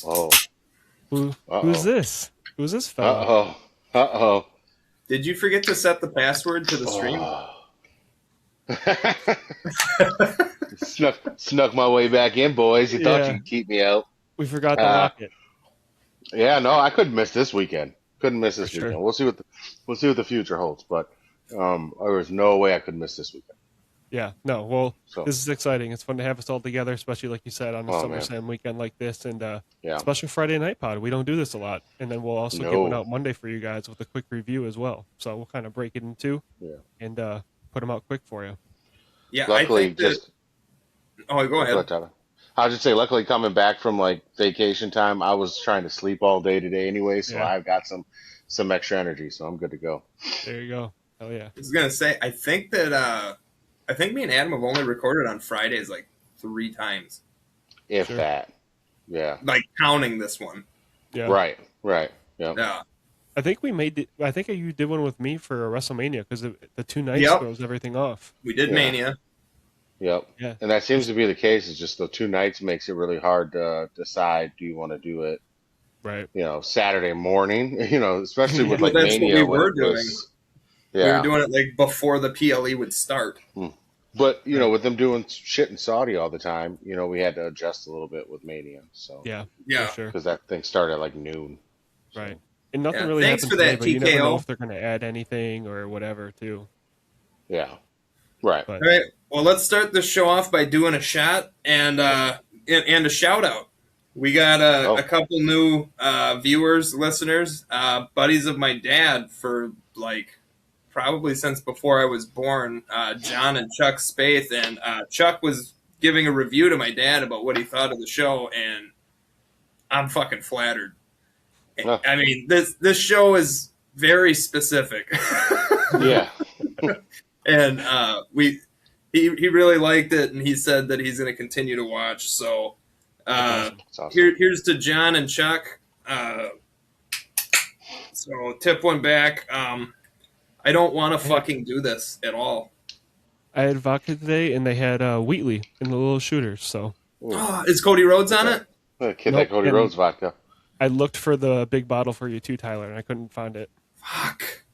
Oh. Who's this? Who's this fella? Uh-oh. Uh-oh. Did you forget to set the password to the stream? Oh. Snuck my way back in, boys. You thought Yeah, you could keep me out. we forgot to Uh, lock it yeah, no, I couldn't miss this weekend. Couldn't miss for this sure. weekend. We'll see what the future holds, but there was no way I could miss this weekend. Yeah, no. Well, So, this is exciting. It's fun to have us all together, especially like you said on a oh man, SummerSlam weekend like this, and yeah, special Friday night pod. We don't do this a lot, and then we'll also get one no, out Monday for you guys with a quick review as well. So we'll kind of break it in two yeah. and put them out quick for you. Yeah, I Luckily, think that. Oh, go go ahead. ahead, Tyler. I was just say, luckily, coming back from like vacation time, I was trying to sleep all day today anyway, so Yeah, I've got some extra energy, so I'm good to go. there you go. Hell yeah. I was gonna say, I think me and Adam have only recorded on Fridays like 3 times, If Sure. that, yeah, like counting this one. Yeah. right, yeah, Yeah. I think we made. I think you did one with me for WrestleMania because the 2 nights Yep. throws everything off. We did yeah, Mania. yep. Yeah. And that seems to be the case. It's just the 2 nights makes it really hard to decide. Do you want to do it, Right. Saturday morning? Especially with Yeah. Well, like that's what Mania we when were it doing. was, We were yeah. doing it like before the PLE would start. Hmm. But Right. with them doing shit in Saudi all the time, we had to adjust a little bit with Mania. So Yeah. For Yeah. sure. because that thing started at like noon. Right. So And nothing Yeah. really Thanks happened for today, that, but you never know TKO. if they're going to add anything or whatever too. yeah, right. But All right. Well, let's start this show off by doing a shot and a shout out. We got a Oh, couple new viewers, listeners, buddies of my dad for like probably since before I was born. John and Chuck Spaeth, and Chuck was giving a review to my dad about what he thought of the show, and I'm fucking flattered. huh. I mean, this show is very specific. Yeah. And he really liked it, and he said that he's going to continue to watch. So that's awesome. It's awesome. here's to John and Chuck. So tip one back. I don't want to I had, fucking do this at all. I had vodka today, and they had Wheatley in the little shooters. So Ooh, Is Cody Rhodes get on that. it? Get that nope. Cody And Rhodes vodka. I looked for the big bottle for you too, Tyler, and I couldn't find it. Fuck.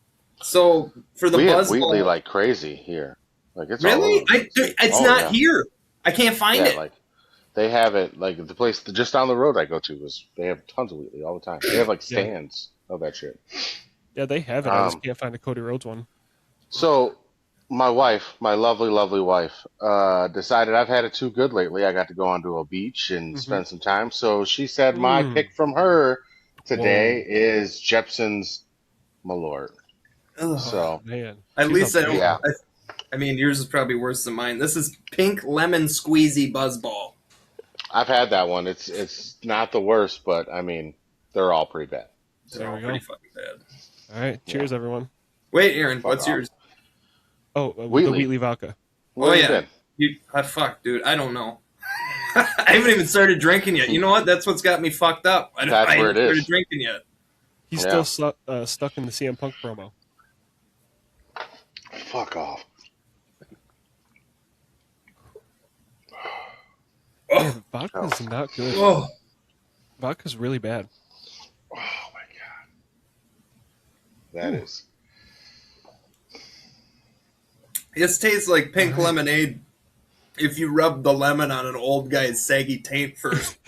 So for the We have Buzz Wheatley Ball, like crazy here. Like it's all really? over the place. It's Oh not yeah, here. I can't find yeah. it. Like they have it. Like the place just down the road I go to they have tons of Wheatley all the time. They have like Yeah. stands of that shit. Yeah, they have it. I just Um, can't find the Cody Rhodes one. so my wife, my lovely, lovely wife, decided I've had it too good lately. I got to go onto a beach and Mm-hmm. spend some time. So she said my Mm. pick from her today Whoa. is Jepson's Malort. Ugh. So Man, At she's least a I don't. fan. yeah, I mean, yours is probably worse than mine. This is pink lemon squeezy buzzball. I've had that one. It's not the worst, but I mean they're all pretty bad. They're There all we go. pretty fucking bad. All right, Yeah. cheers, everyone. Wait, Aaron, Fuck what's off. yours? Oh, the Wheatley. Wheatley vodka. Where Oh you yeah, been? fuck, dude. I don't know. I haven't even started drinking yet. You know what? That's what's got me fucked up. I That's where haven't it started is. drinking yet. He's Yeah. still stuck in the CM Punk promo. Fuck off. Yeah, Oh, vodka's not good. oh. Vodka's really bad. Oh my god. That Ooh. is. This tastes like pink All right. lemonade if you rub the lemon on an old guy's saggy taint first.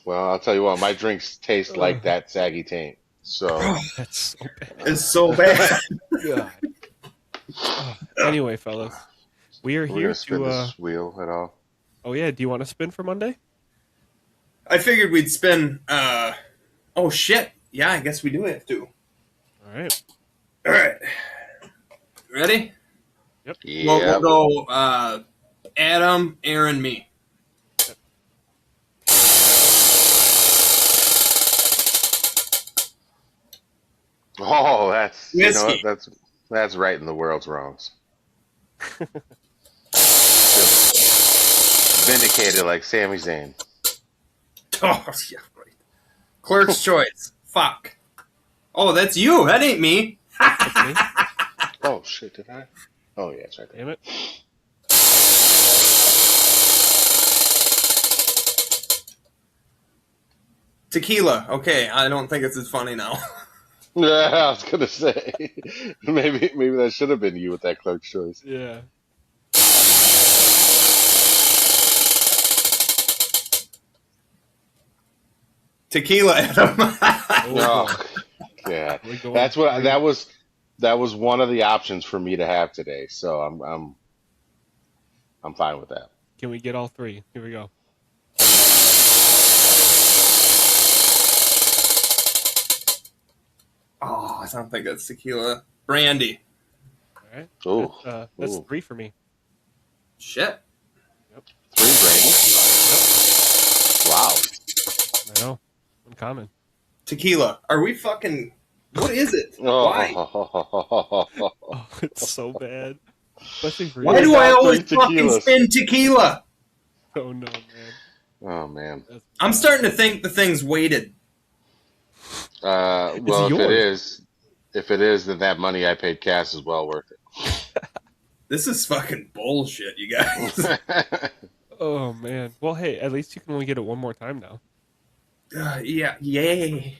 Well, I'll tell you what. My drinks taste like Ugh, that saggy taint. So that's so bad. It's so bad. God. Anyway, fellas, we are we're here gonna spin to. this wheel at all. Oh yeah, do you want to spin for Monday? I figured we'd spin. Oh shit! Yeah, I guess we do have to. All right. All right, ready? Yep. We'll Yeah. go Adam, Aaron, me. Oh, that's Whiskey. that's right in the world's wrongs. Just vindicated like Sami Zayn. Oh yeah, right. Clerk's choice. Fuck. Oh, that's you. That ain't me. That's me. Oh shit! Did I? Oh yeah, it's right there. Damn it. Tequila. Okay, I don't think it's as funny now. Yeah, I was gonna say maybe that should have been you with that clerk's choice. Yeah. Tequila, Adam. Oh, boy. Oh, yeah, We're going that's what three. that was one of the options for me to have today. So I'm fine with that. Can we get all three? Here we go. Oh, I don't think that's tequila. Brandy. All right. Ooh, That's ooh, 3 for me. Shit. Yep. 3 brandy. I know. Uncommon. Tequila. Are we fucking... What is it? Why? Wow. Oh, Oh, it's so bad. Especially for Why you. do I got always 3 fucking tequilas. spin tequila? Oh, no, man. Oh man. That's, I'm starting to think the thing's weighted. Well, yours. if it is, then that money I paid Cass is well worth This is fucking bullshit, you guys. it. Oh, man. Well, hey, at least you can only get it one more time now. Yeah, yay.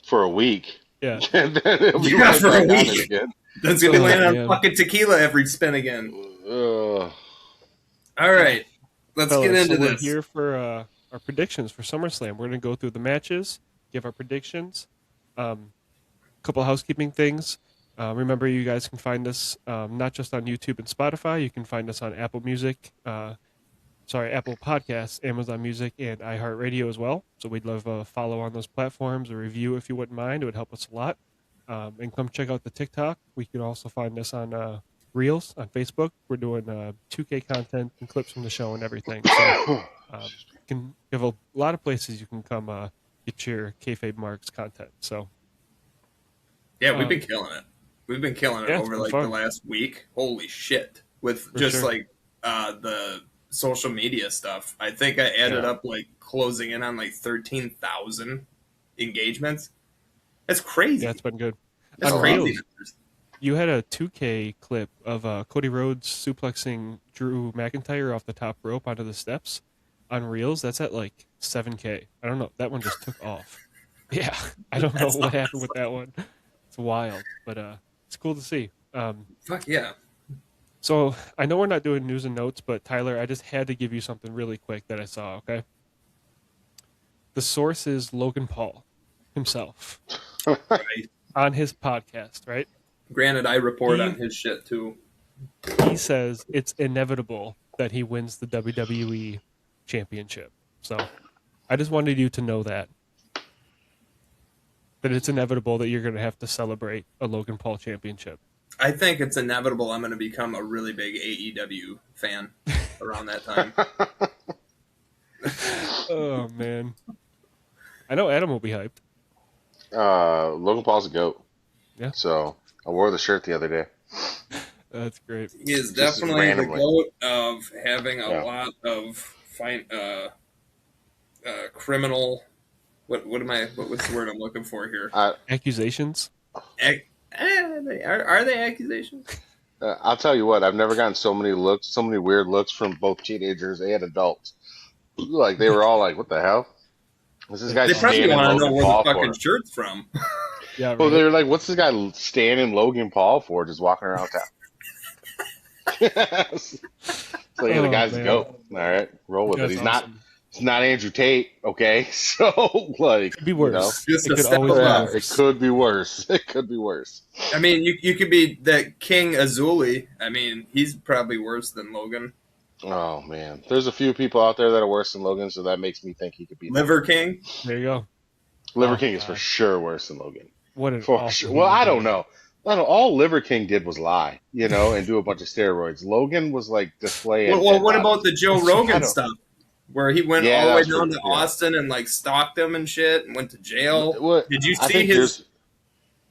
For a week. Yeah. And then it'll be Yeah, right for a back on it week. again. That's gonna be Oh, landing on man. fucking tequila every spin again. Ugh. All right, let's Fellas, get into so we're this. here for our predictions for SummerSlam. We're going to go through the matches, give our predictions, couple of housekeeping things. Remember, you guys can find us not just on YouTube and Spotify. You can find us on Apple Music, Apple Podcasts, Amazon Music, and iHeartRadio as well. So we'd love a follow on those platforms, a review if you wouldn't mind. It would help us a lot. And come check out the TikTok. We can also find us on Reels on Facebook. We're doing 2K content and clips from the show and everything. So you have a lot of places you can come get your Kayfabe Marks content. So Yeah, we've been killing it. We've been killing it yeah, it's over been like fun. the last week. Holy shit! With For just sure. like the social media stuff. I think I added Yeah. up like closing in on like 13,000 engagements. That's crazy. Yeah, it's been good. That's On crazy. Reels, you had a 2K clip of Cody Rhodes suplexing Drew McIntyre off the top rope onto the steps. On Reels, that's at like 7K. I don't know. That one just took off. Yeah, I don't know That's what happened with that one. It's wild, but it's cool to see. Fuck yeah. So I know we're not doing news and notes, but Tyler, I just had to give you something really quick that I saw. Okay, the source is Logan Paul himself Right. on his podcast. Right, Granted, I report He- on his shit too. he says it's inevitable that he wins the WWE championship. So I just wanted you to know that it's inevitable that you're going to have to celebrate a Logan Paul championship. I think it's inevitable I'm going to become a really big AEW fan around that time. Oh man, I know Adam will be hyped. Logan Paul's a goat. Yeah. So I wore the shirt the other day. That's great. He is Just definitely the randomly. goat of having a Yeah. lot of criminal. What's the word I'm looking for here? Accusations. Are they accusations? I'll tell you what. I've never gotten so many weird looks from both teenagers and adults. Like they were all like, "What the hell? What's this guy They probably standing want to know Logan where the Paul fucking for?" shirt's from. Yeah, right. Well, they were like, "What's this guy standing Logan Paul for? Just walking around town?" So yeah, the Oh, guy's a man. goat. All right, roll with it. That's He's awesome. not Andrew Tate. Okay, so like, Could be worse. Just It a could step always be yeah, worse. it could be worse. It could be worse. I mean, you could be the King Azuli. I mean, he's probably worse than Logan. Oh man, there's a few people out there that are worse than Logan, so that makes me think he could be. Liver King. There you go. Liver Oh, King is for God. sure worse than Logan. What an For awful sure. human Well, I don't being. know. All Liver King did was lie, and do a bunch of steroids. Logan was like displaying. Well, what dead about the Joe bodies. I Rogan don't- stuff? Where he went Yeah, all the way that's down pretty- to yeah. Austin and like stalked them and shit and went to jail. What- Did you I see think his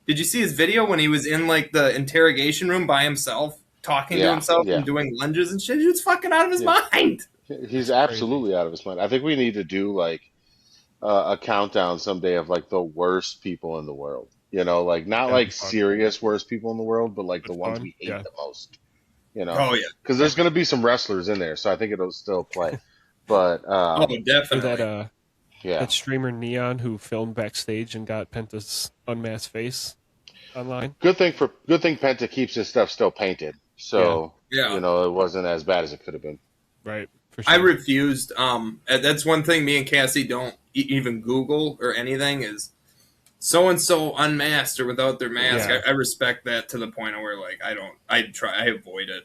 Did you see his video when he was in like the interrogation room by himself, talking to Yeah, himself yeah. and doing lunges and shit? He was fucking out of his Yeah. mind. He's absolutely out of his mind. I think we need to do like a countdown someday of like the worst people in the world. Like not That'd like be fun. serious worst people in the world, but like But the ones fun, we hate yeah. the most. Oh yeah. Because there's going to be some wrestlers in there, so I think it'll still play. But Oh, Or definitely. that Yeah. that streamer Neon who filmed backstage and got Penta's unmasked face online. Good thing Penta keeps his stuff still painted. Yeah, So, Yeah. it wasn't as bad as it could have been. right, for I sure. refused. That's one thing me and Cassie don't even Google or anything is so and so unmasked or without their mask. Yeah. I respect that to the point where like I avoid it.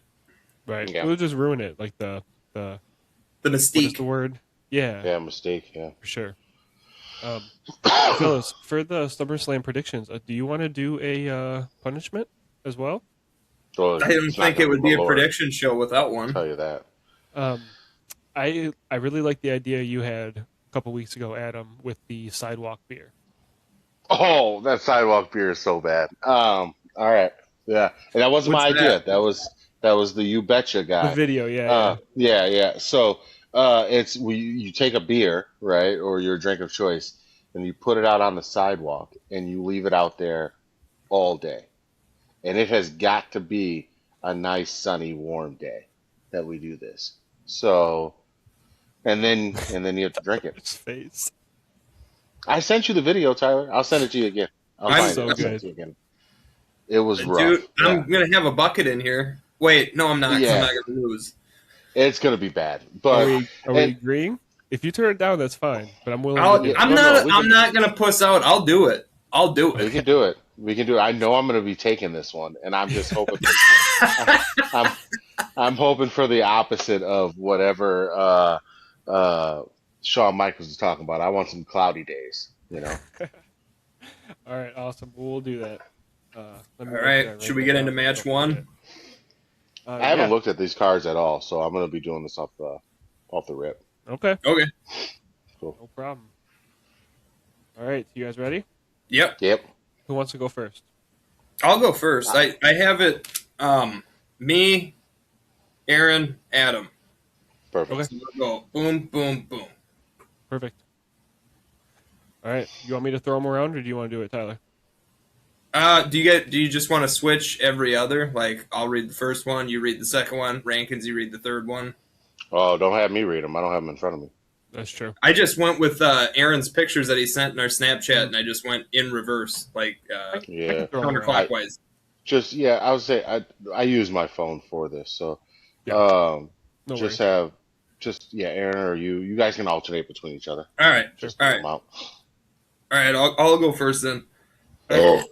Right. It Yeah. would just ruin it. Like the The what is the mystique. word? Yeah, Yeah, mistake. Yeah. for sure. Fellas, for the SummerSlam predictions, do you want to do a punishment as well? Well, I don't it's not think it going to would be be a Malort. prediction show without I'll one. tell you that. Um, I really like the idea you had a couple weeks ago, Adam, with the sidewalk beer. Oh, that sidewalk beer is so bad. All right. Yeah. And that wasn't What's my idea. that? That was the You Betcha The guy. video, yeah. Yeah, yeah. So, you take a beer, right, or your drink of choice, and you put it out on the sidewalk and you leave it out there all day. And it has got to be a nice, sunny, warm day that we do this. So, and then you have to drink it. His face. I sent you the video, Tyler. I'll send it to you again. I'll I'm find so it. I'll send it good. to you again. It was Dude, rough. Yeah. I'm gonna have a bucket in here. Wait, no, I'm not. 'Cause I'm Yeah. not gonna lose. It's gonna be bad. Are But we and agreeing? If you turn it down, that's fine. But I'm willing to do yeah, it. I'm no, not. no, we I'm can not gonna puss out. I'll do it. I'll do we it. can do it. We can do it. I know I'm gonna be taking this one, and I'm just hoping I'm I'm hoping for the opposite of whatever Shawn Michaels is talking about. I want some cloudy days, All right, awesome. We'll do that. Let me All make right. sure I write Should we that get down into so I match don't forget. one? I haven't Yeah. looked at these cards at all, so I'm gonna be doing this off the rip. Okay. Okay. Cool. No problem. All right, you guys ready? Yep. Yep. Who wants to go first? I'll go first. I have it. Me, Aaron, Adam. Perfect. Okay. So we'll go boom, boom, boom. Perfect. All right. You want me to throw them around, or do you want to do it, Tyler? Do you just want to switch every other? Like I'll read the first one, you read the second one, Rankins, you read the third one. Oh, don't have me read them. I don't have them in front of me. That's true. I just went with Aaron's pictures that he sent in our Snapchat, and I just went in reverse, like I Yeah. can throw 'em around. counterclockwise. I would say I use my phone for this, so Yeah. No just worries. Aaron or you guys can alternate between each other. All right, Just all throw right, them out. all right. I'll go first then. Oh,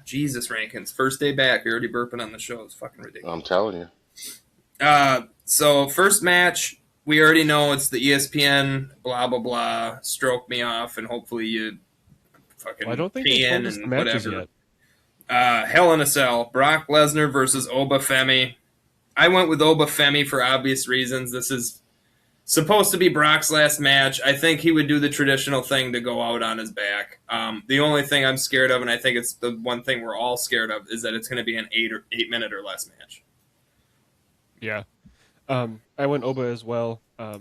Jesus, Rankins, first day back, you're already burping on the show. It's fucking ridiculous. I'm telling you. So first match, we already know it's the ESPN blah blah blah. Stroke me off, and hopefully you fucking Well, I don't think pee they told in us the and matches whatever. yet. Hell in a Cell, Brock Lesnar versus Oba Femi. I went with Oba Femi for obvious reasons. This is supposed to be Brock's last match. I think he would do the traditional thing to go out on his back. The only thing I'm scared of, and I think it's the one thing we're all scared of, is that it's going to be an 8 minute or less match. Yeah. I went Oba as well. I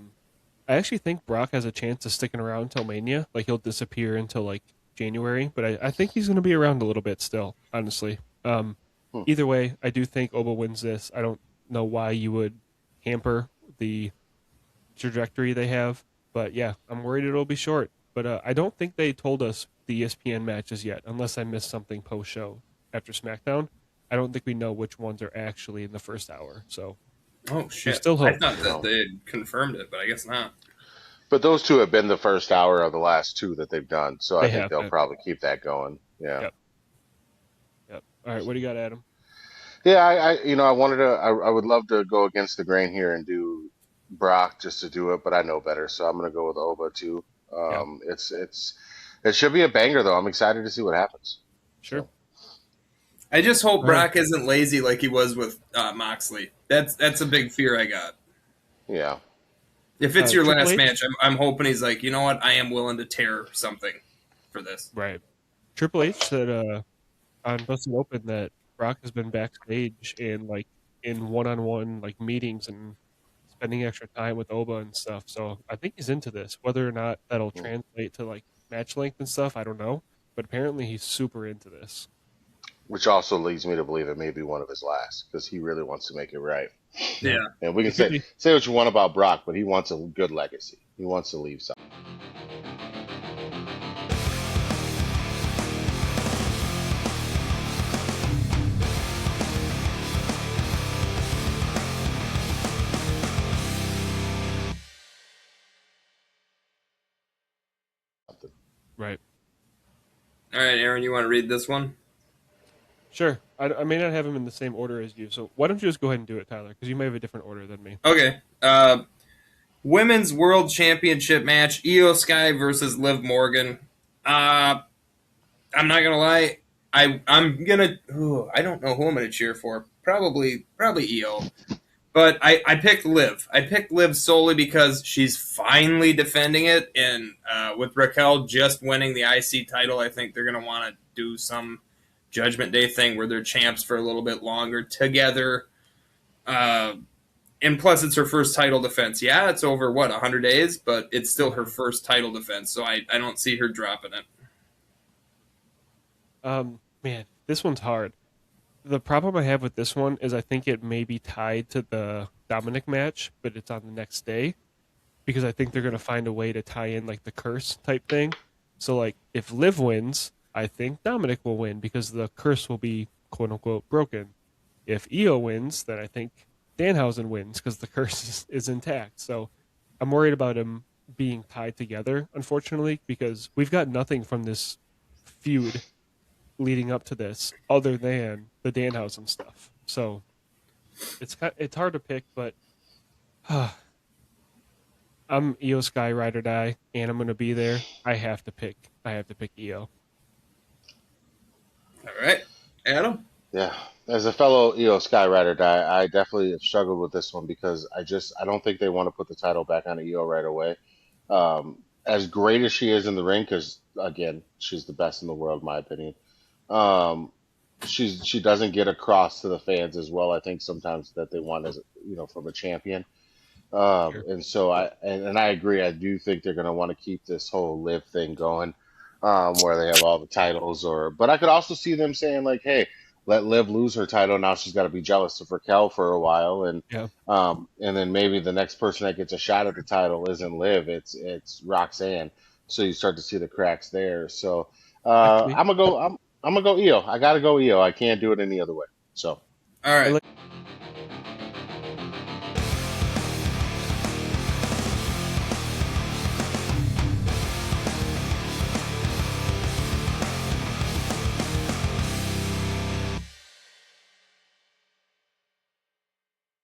actually think Brock has a chance of sticking around until Mania. Like he'll disappear until like January, but I think he's going to be around a little bit still. Honestly. Either way, I do think Oba wins this. I don't know why you would hamper the trajectory they have, but yeah, I'm worried it'll be short. But I don't think they told us the ESPN matches yet, unless I missed something post show after SmackDown. I don't think we know which ones are actually in the first hour. So Oh shit! still hope. I thought that they had confirmed it, but I guess not. But those two have been the first hour of the last two that they've done, so I They think have they'll been. probably keep that going. Yeah. Yep. All right, what do you got, Adam? Yeah, I wanted to. I would love to go against the grain here and do Brock just to do it, but I know better, so I'm gonna go with Oba too. Yeah. It should be a banger though. I'm excited to see what happens. Sure. I just hope Right. Brock isn't lazy like he was with Moxley. That's a big fear I got. Yeah. If it's your Triple last H? match, I'm hoping he's like, you know what, I am willing to tear something for this. Right. Triple H said on Busted Open that Brock has been backstage and like in one-on-one like meetings and spending extra time with Oba and stuff. So I think he's into this. Whether or not that'll translate to like match length and stuff, I don't know. But apparently he's super into this. Which also leads me to believe it may be one of his last because he really wants to make it right. Yeah. And we can It could say be. say what you want about Brock, but he wants a good legacy. He wants to leave something. Right. All right, Aaron, you want to read this one? Sure. I may not have them in the same order as you, so why don't you just go ahead and do it, Tyler? Because you may have a different order than me. Okay. Women's World Championship match: Io Sky versus Liv Morgan. I'm not gonna lie. I'm gonna. Ooh, I don't know who I'm gonna cheer for. Probably Io. But I picked Liv. I picked Liv solely because she's finally defending it, and with Raquel just winning the IC title, I think they're gonna want to do some Judgment Day thing where they're champs for a little bit longer together. And plus, it's her first title defense. Yeah, it's over, 100 days, but it's still her first title defense, so I don't see her dropping it. Man, this one's hard. The problem I have with this one is I think it may be tied to the Dominic match, but it's on the next day because I think they're going to find a way to tie in like the curse type thing. So like if Liv wins, I think Dominic will win because the curse will be quote unquote broken. If Io wins, then I think Danhausen wins because the curse is intact. So I'm worried about him being tied together, unfortunately, because we've got nothing from this feud leading up to this other than the Danhausen stuff. So it's hard to pick, but I'm Io Sky ride or die, and I'm going to be there. I have to pick Io. All right, Adam. Yeah, as a fellow Sky Rider guy, I definitely have struggled with this one because I don't think they want to put the title back on Io right away. As great as she is in the ring, because again, she's the best in the world, in my opinion. Um, she doesn't get across to the fans as well. I think sometimes that they want as from a champion. Sure. And so and I agree. I do think they're going to want to keep this whole live thing going, where they have all the titles. But I could also see them saying like, "Hey, let Liv lose her title. Now she's got to be jealous of Raquel for a while, Yeah. and then maybe the next person that gets a shot at the title isn't Liv. It's Roxanne. So you start to see the cracks there. So Actually, I'm gonna go Io. I gotta go Io. I can't do it any other way. So All I right. like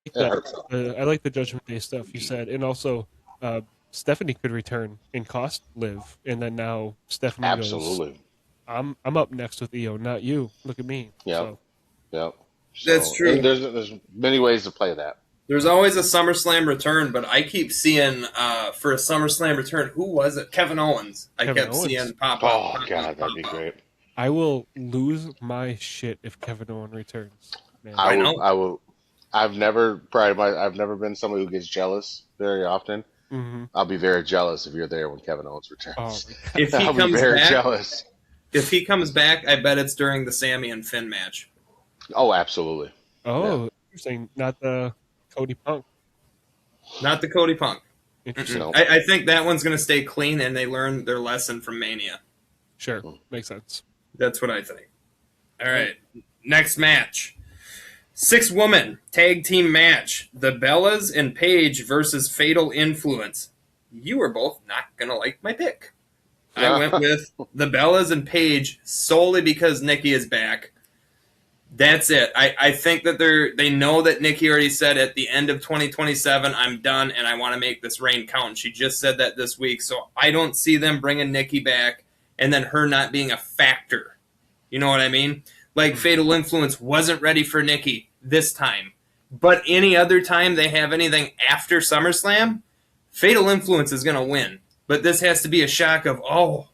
it that. hurts. I like the Judgment Day stuff you said, and also uh, Stephanie could return and cost Liv, and then now Stephanie goes, Absolutely. I'm up next with Io, not you. Look at me. Yep. So Yep. That's So, and true. there's many ways to play that. There's always a SummerSlam return, but I keep seeing for a SummerSlam return, who was it? Kevin Owens. I Kevin kept Owens. seeing pop up, Oh pop up, God, that'd be pop up. great. I will lose my shit if Kevin Owens returns. Man. I know. I will. I've never been somebody who gets jealous very often. Mm-hmm. I'll be very jealous if you're there when Kevin Owens Oh returns. my If god. he I'll be comes very back, jealous. if he comes back, I bet it's during the Sammy and Finn match, Oh, absolutely. Yeah. Oh, interesting. Not the Cody Punk. not the Cody Punk. Interesting. Mm-mm. No. I think that one's going to stay clean, and they learn their lesson from Mania. Sure. Makes sense. That's what I think. All All right. right, next match. 6-woman tag team match. The Bellas and Paige versus Fatal Influence. You are both not going to like my pick. I went with the Bellas and Paige solely because Nikki is back. That's it. I think that they know that Nikki already said at the end of 2027, I'm done and I want to make this reign count. And she just said that this week. So I don't see them bringing Nikki back and then her not being a factor. You know what I mean? Like Fatal Influence wasn't ready for Nikki this time. But any other time they have anything after SummerSlam, Fatal Influence is going to win. But this has to be a shock of, oh,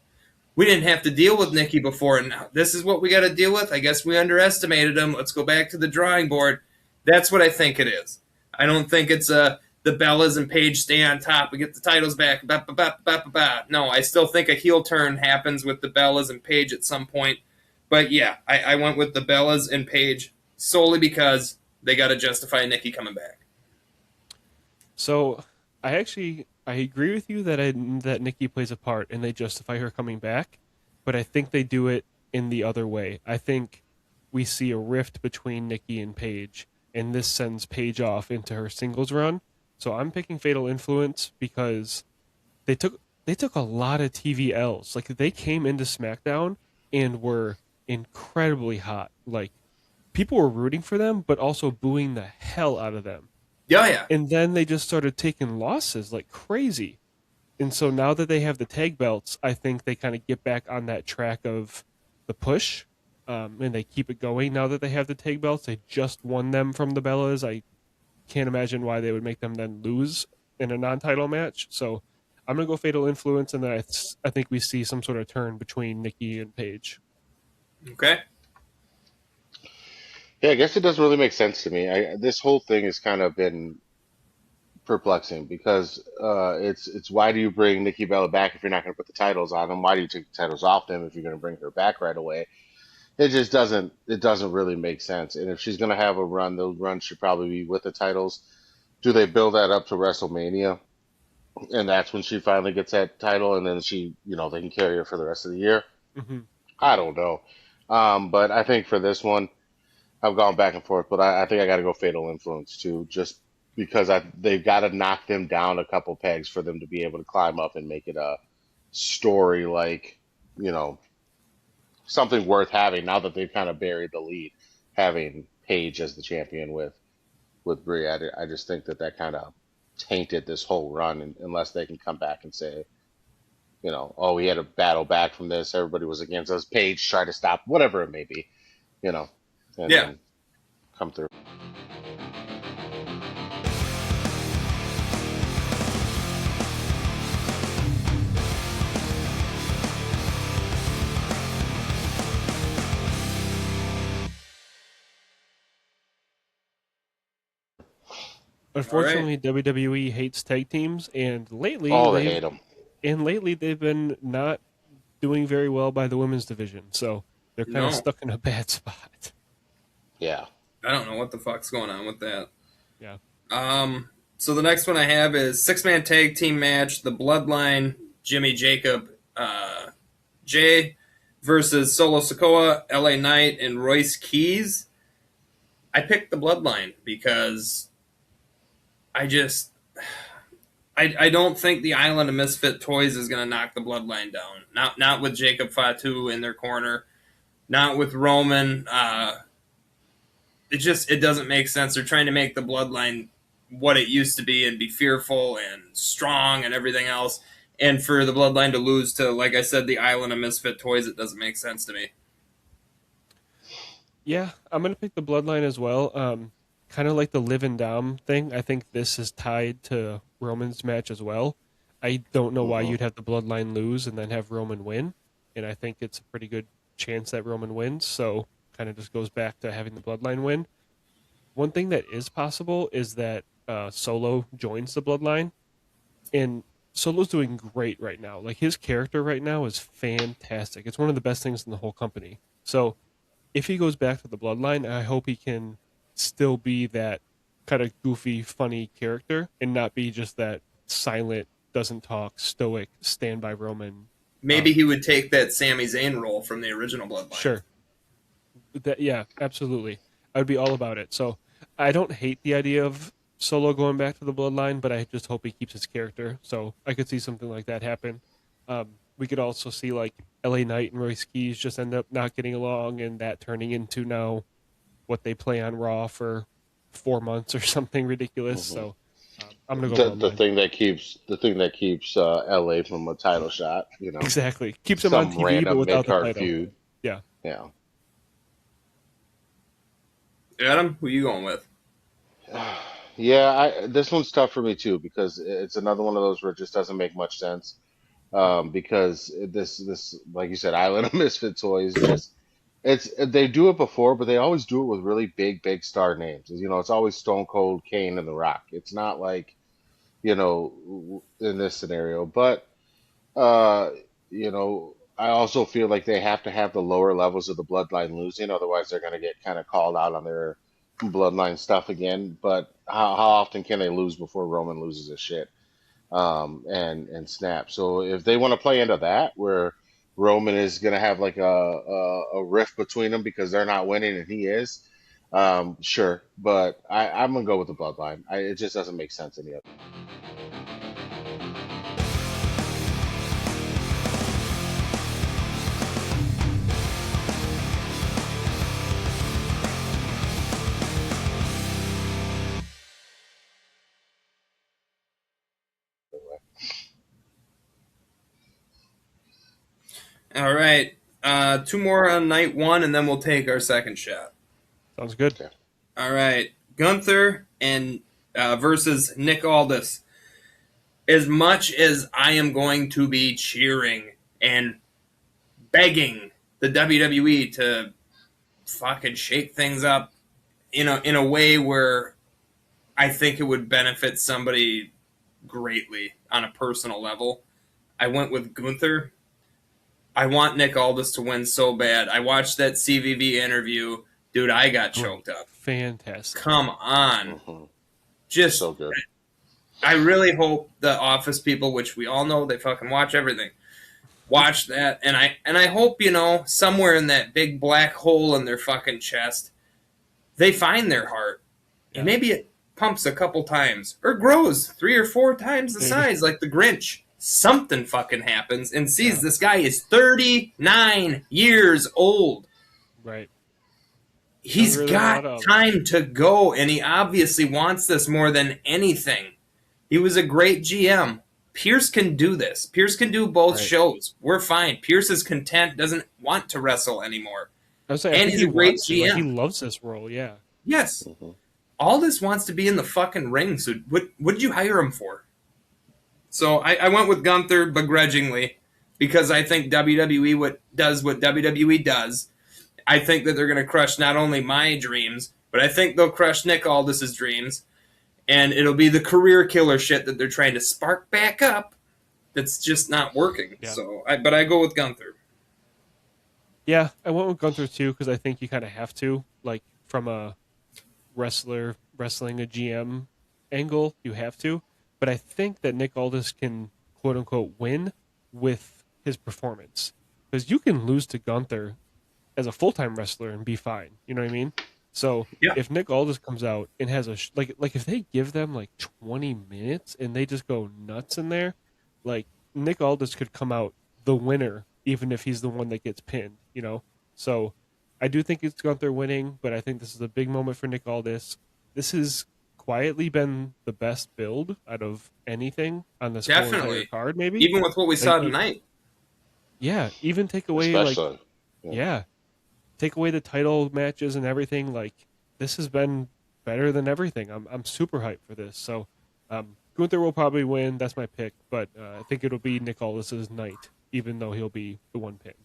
we didn't have to deal with Nikki before, and now this is what we got to deal with. I guess we underestimated him. Let's go back to the drawing board. That's what I think it is. I don't think it's the Bellas and Paige stay on top. We get the titles back. Bah, bah, bah, bah, bah, bah. No, I still think a heel turn happens with the Bellas and Paige at some point. But yeah, I went with the Bellas and Paige solely because they got to justify Nikki coming back. So I agree with you that that Nikki plays a part and they justify her coming back, but I think they do it in the other way. I think we see a rift between Nikki and Paige, and this sends Paige off into her singles run. So I'm picking Fatal Influence because they took a lot of TV Ls. Like they came into SmackDown and were incredibly hot. Like people were rooting for them, but also booing the hell out of them. Yeah, yeah. And then they just started taking losses like crazy. And so now that they have the tag belts, I think they kind of get back on that track of the push, and they keep it going. Now that they have the tag belts, they just won them from the Bellas. I can't imagine why they would make them then lose in a non-title match. So I'm gonna go Fatal Influence, and then I think we see some sort of turn between Nikki and Paige. Okay. Yeah, I guess it doesn't really make sense to me. This whole thing has kind of been perplexing because it's why do you bring Nikki Bella back if you're not going to put the titles on them? Why do you take the titles off them if you're going to bring her back right away? It doesn't really make sense. And if she's going to have a run, the run should probably be with the titles. Do they build that up to WrestleMania, and that's when she finally gets that title, and then they can carry her for the rest of the year? Mm-hmm. I don't know. But I think for this one, I've gone back and forth, but I think I got to go Fatal Influence too, just because they've got to knock them down a couple pegs for them to be able to climb up and make it a story like, you know, something worth having. Now that they've kind of buried the lead, having Paige as the champion with Brie, I just think that kind of tainted this whole run, unless they can come back and say, oh, we had a battle back from this, everybody was against us, Paige tried to stop, whatever it may be, you know, and Yeah. then come through. All right. Unfortunately, WWE hates tag teams, Oh, they hate them. and lately they've been not doing very well by the women's division. So they're kind of No, stuck in a bad spot. Yeah. I don't know what the fuck's going on with that. Yeah. So the next one I have is 6-man tag team match: the Bloodline, Jimmy Jacob, Jay versus Solo Sikoa, LA Knight, and Royce Keys. I picked the Bloodline because I just I don't think the Island of Misfit Toys is going to knock the Bloodline down. Not with Jacob Fatu in their corner. Not with Roman. It doesn't make sense. They're trying to make the Bloodline what it used to be and be fearful and strong and everything else. And for the Bloodline to lose to, like I said, the Island of Misfit Toys, it doesn't make sense to me. Yeah, I'm gonna pick the Bloodline as well. Kind of like the Live and Dom thing. I think this is tied to Roman's match as well. I don't know why Hmm. you'd have the Bloodline lose and then have Roman win, and I think it's a pretty good chance that Roman wins. So kind of just goes back to having the Bloodline win. One thing that is possible is that Solo joins the Bloodline, and Solo's doing great right now. Like his character right now is fantastic. It's one of the best things in the whole company. So if he goes back to the Bloodline, I hope he can still be that kind of goofy, funny character and not be just that silent, doesn't talk, stoic, stand by Roman. Maybe he would take that Sami Zayn role from the original Bloodline. Sure, yeah, absolutely. I would be all about it. So I don't hate the idea of Solo going back to the Bloodline, but I just hope he keeps his character. So I could see something like that happen. We could also see like LA Knight and Royce Keys just end up not getting along, and that turning into now what they play on Raw for 4 months or something ridiculous. Hmm. So I'm gonna go The Bloodline. thing that keeps LA from a title shot, Exactly, keeps him on some TV, but random without mid the card title. feud. Yeah. Yeah. Adam, who you going with? Yeah, this one's tough for me too because it's another one of those where it just doesn't make much sense. Because this like you said, Island of Misfit Toys just it's they do it before, but they always do it with really big star names. It's always Stone Cold, Kane, and The Rock. It's not like in this scenario, but uh, I also feel like they have to have the lower levels of the bloodline losing, otherwise they're going to get kind of called out on their bloodline stuff again. But how often can they lose before Roman loses his shit and snap? So if they want to play into that, where Roman is going to have like a rift between them because they're not winning and he is, sure. But I'm gonna go with the bloodline. It just doesn't make sense any other way. All right. Two more on night one, and then we'll take our second shot. Sounds good. Okay. All right. Gunther and versus Nick Aldis. As much as I am going to be cheering and begging the WWE to fucking shake things up in a way where I think it would benefit somebody greatly on a personal level, I went with Gunther. I want Nick Aldis to win so bad. I watched that CVV interview. Dude, I got choked up. Fantastic. Come on. Mhm. Just, So good. I really hope the Office people, which we all know they fucking watch everything, watch that. And I hope, somewhere in that big black hole in their fucking chest, they find their heart. Yeah. And maybe it pumps a couple times or grows 3 or 4 times the size like the Grinch. Something fucking happens and sees this guy is 39 years old. Right. He's Younger than a lot got of- time to go, and he obviously wants this more than anything. He was a great GM. Pierce can do this. Pierce can do both Right. shows. We're fine. Pierce is content, doesn't want to wrestle anymore. I was saying, And I think he's he a great wants to. Like, he GM. loves this role. Yeah. Yes. Mhm. Aldis wants to be in the fucking ring, so what did you hire him for? So I went with Gunther begrudgingly because I think WWE does what WWE does. I think that they're going to crush not only my dreams, but I think they'll crush Nick Aldis's dreams, and it'll be the career killer shit that they're trying to spark back up that's just not working. Yeah. So, but I go with Gunther. Yeah, I went with Gunther too because I think you kind of have to, like, from a wrestler wrestling a GM angle, you have to. But I think that Nick Aldis can, quote unquote, win with his performance because you can lose to Gunther as a full time wrestler and be fine. You know what I mean? So Yeah. if Nick Aldis comes out and has like if they give them like 20 minutes and they just go nuts in there, like Nick Aldis could come out the winner even if he's the one that gets pinned. You know, so I do think it's Gunther winning, but I think this is a big moment for Nick Aldis. This has quietly been the best build out of anything on this whole entire Definitely. card. Maybe Even with what we saw Like, tonight. yeah, even take away like Especially. yeah, take away the title matches and everything. Like this has been better than everything. I'm super hyped for this. So Gunther will probably win. That's my pick, but I think it'll be Nick Aldis's night, even though he'll be the one pinned.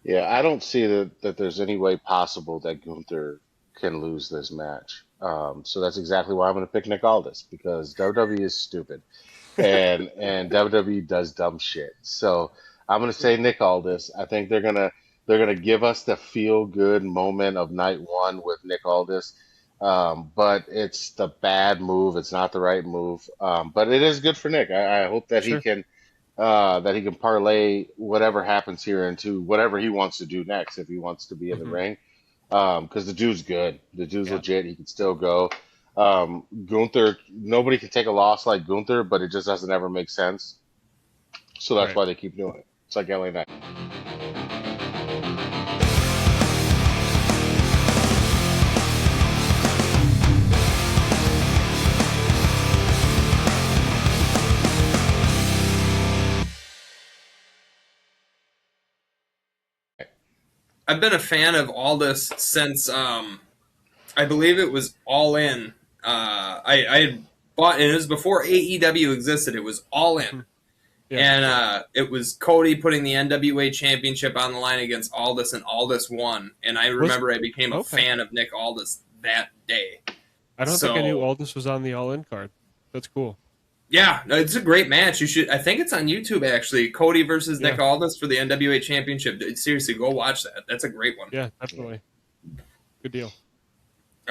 Yeah, I don't see that there's any way possible that Gunther can lose this match. So that's exactly why I'm going to pick Nick Aldis because WWE is stupid, and WWE does dumb shit. So I'm going to say Nick Aldis. I think they're gonna give us the feel good moment of night one with Nick Aldis. But it's the bad move. It's not the right move. But it is good for Nick. I hope that Sure. he can parlay whatever happens here into whatever he wants to do next if he wants to be in the Mhm. ring. Because the dude's good. The dude's Yeah. legit. He can still go. Gunther, nobody can take a loss like Gunther, but it just doesn't ever make sense. So that's Right. why they keep doing it. It's like LA Knight. I've been a fan of Aldis since I believe it was All In. I had bought, and it was before AEW existed. It was All In. Yeah. And it was Cody putting the NWA championship on the line against Aldis, and Aldis won. And I remember I became a okay. fan of Nick Aldis that day. I don't think I knew So- Aldis was on the All In card. That's cool. Yeah, no, it's a great match. You should. I think it's on YouTube actually. Cody versus Nick Yeah. Aldis for the NWA championship. Seriously, go watch that. That's a great one. Yeah, definitely. Good deal.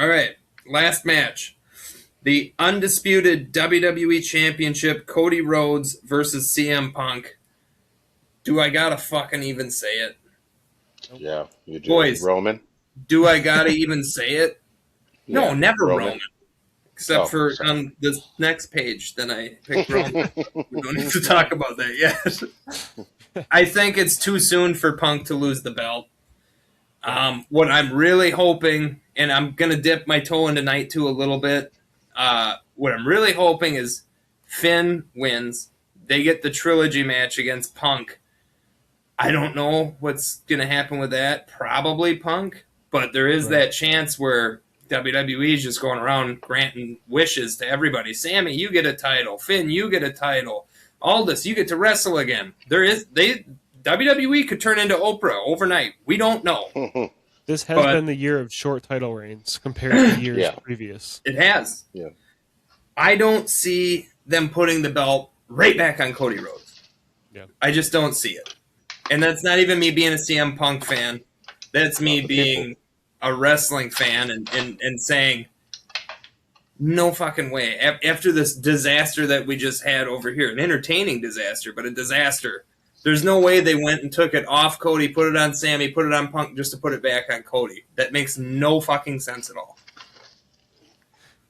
All right, last match. The undisputed WWE Championship, Cody Rhodes versus CM Punk. Do I gotta fucking even say it? Nope. Yeah, you do. Boys, Roman? do I gotta even say it? No, Yeah, never Roman. Roman. Except Oh, for sorry. on this next page, then I picked Roman. We don't need to talk about that yet. I think it's too soon for Punk to lose the belt. What I'm really hoping, and I'm going to dip my toe into night two a little bit, what I'm really hoping is Finn wins. They get the trilogy match against Punk. I don't know what's going to happen with that. Probably Punk, but there is Right. that chance where WWE is just going around granting wishes to everybody. Sammy, you get a title. Finn, you get a title. Aldis, you get to wrestle again. WWE could turn into Oprah overnight. We don't know, This has but been the year of short title reigns compared to years Yeah. previous. it has. Yeah. I don't see them putting the belt right back on Cody Rhodes. Yeah. I just don't see it. And that's not even me being a CM Punk fan. That's me the being a wrestling fan and saying, no fucking way. After this disaster that we just had over here, an entertaining disaster, but a disaster, there's no way they went and took it off Cody, put it on Sammy, put it on Punk just to put it back on Cody. That makes no fucking sense at all.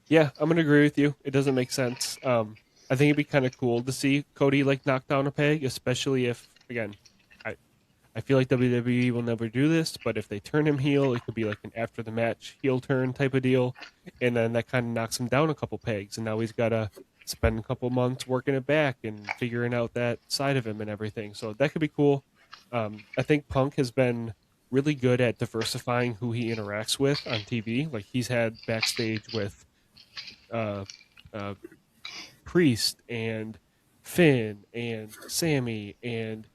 Yeah, I'm gonna agree with you. It doesn't make sense. I think it'd be kind of cool to see Cody like knock down a peg, especially if, again, I feel like WWE will never do this, but if they turn him heel, it could be like an after the match heel turn type of deal, and then that kind of knocks him down a couple pegs, and now he's got to spend a couple months working it back and figuring out that side of him and everything. So that could be cool. I think Punk has been really good at diversifying who he interacts with on TV. Like he's had backstage with uh, uh, Priest and Finn and Sammy and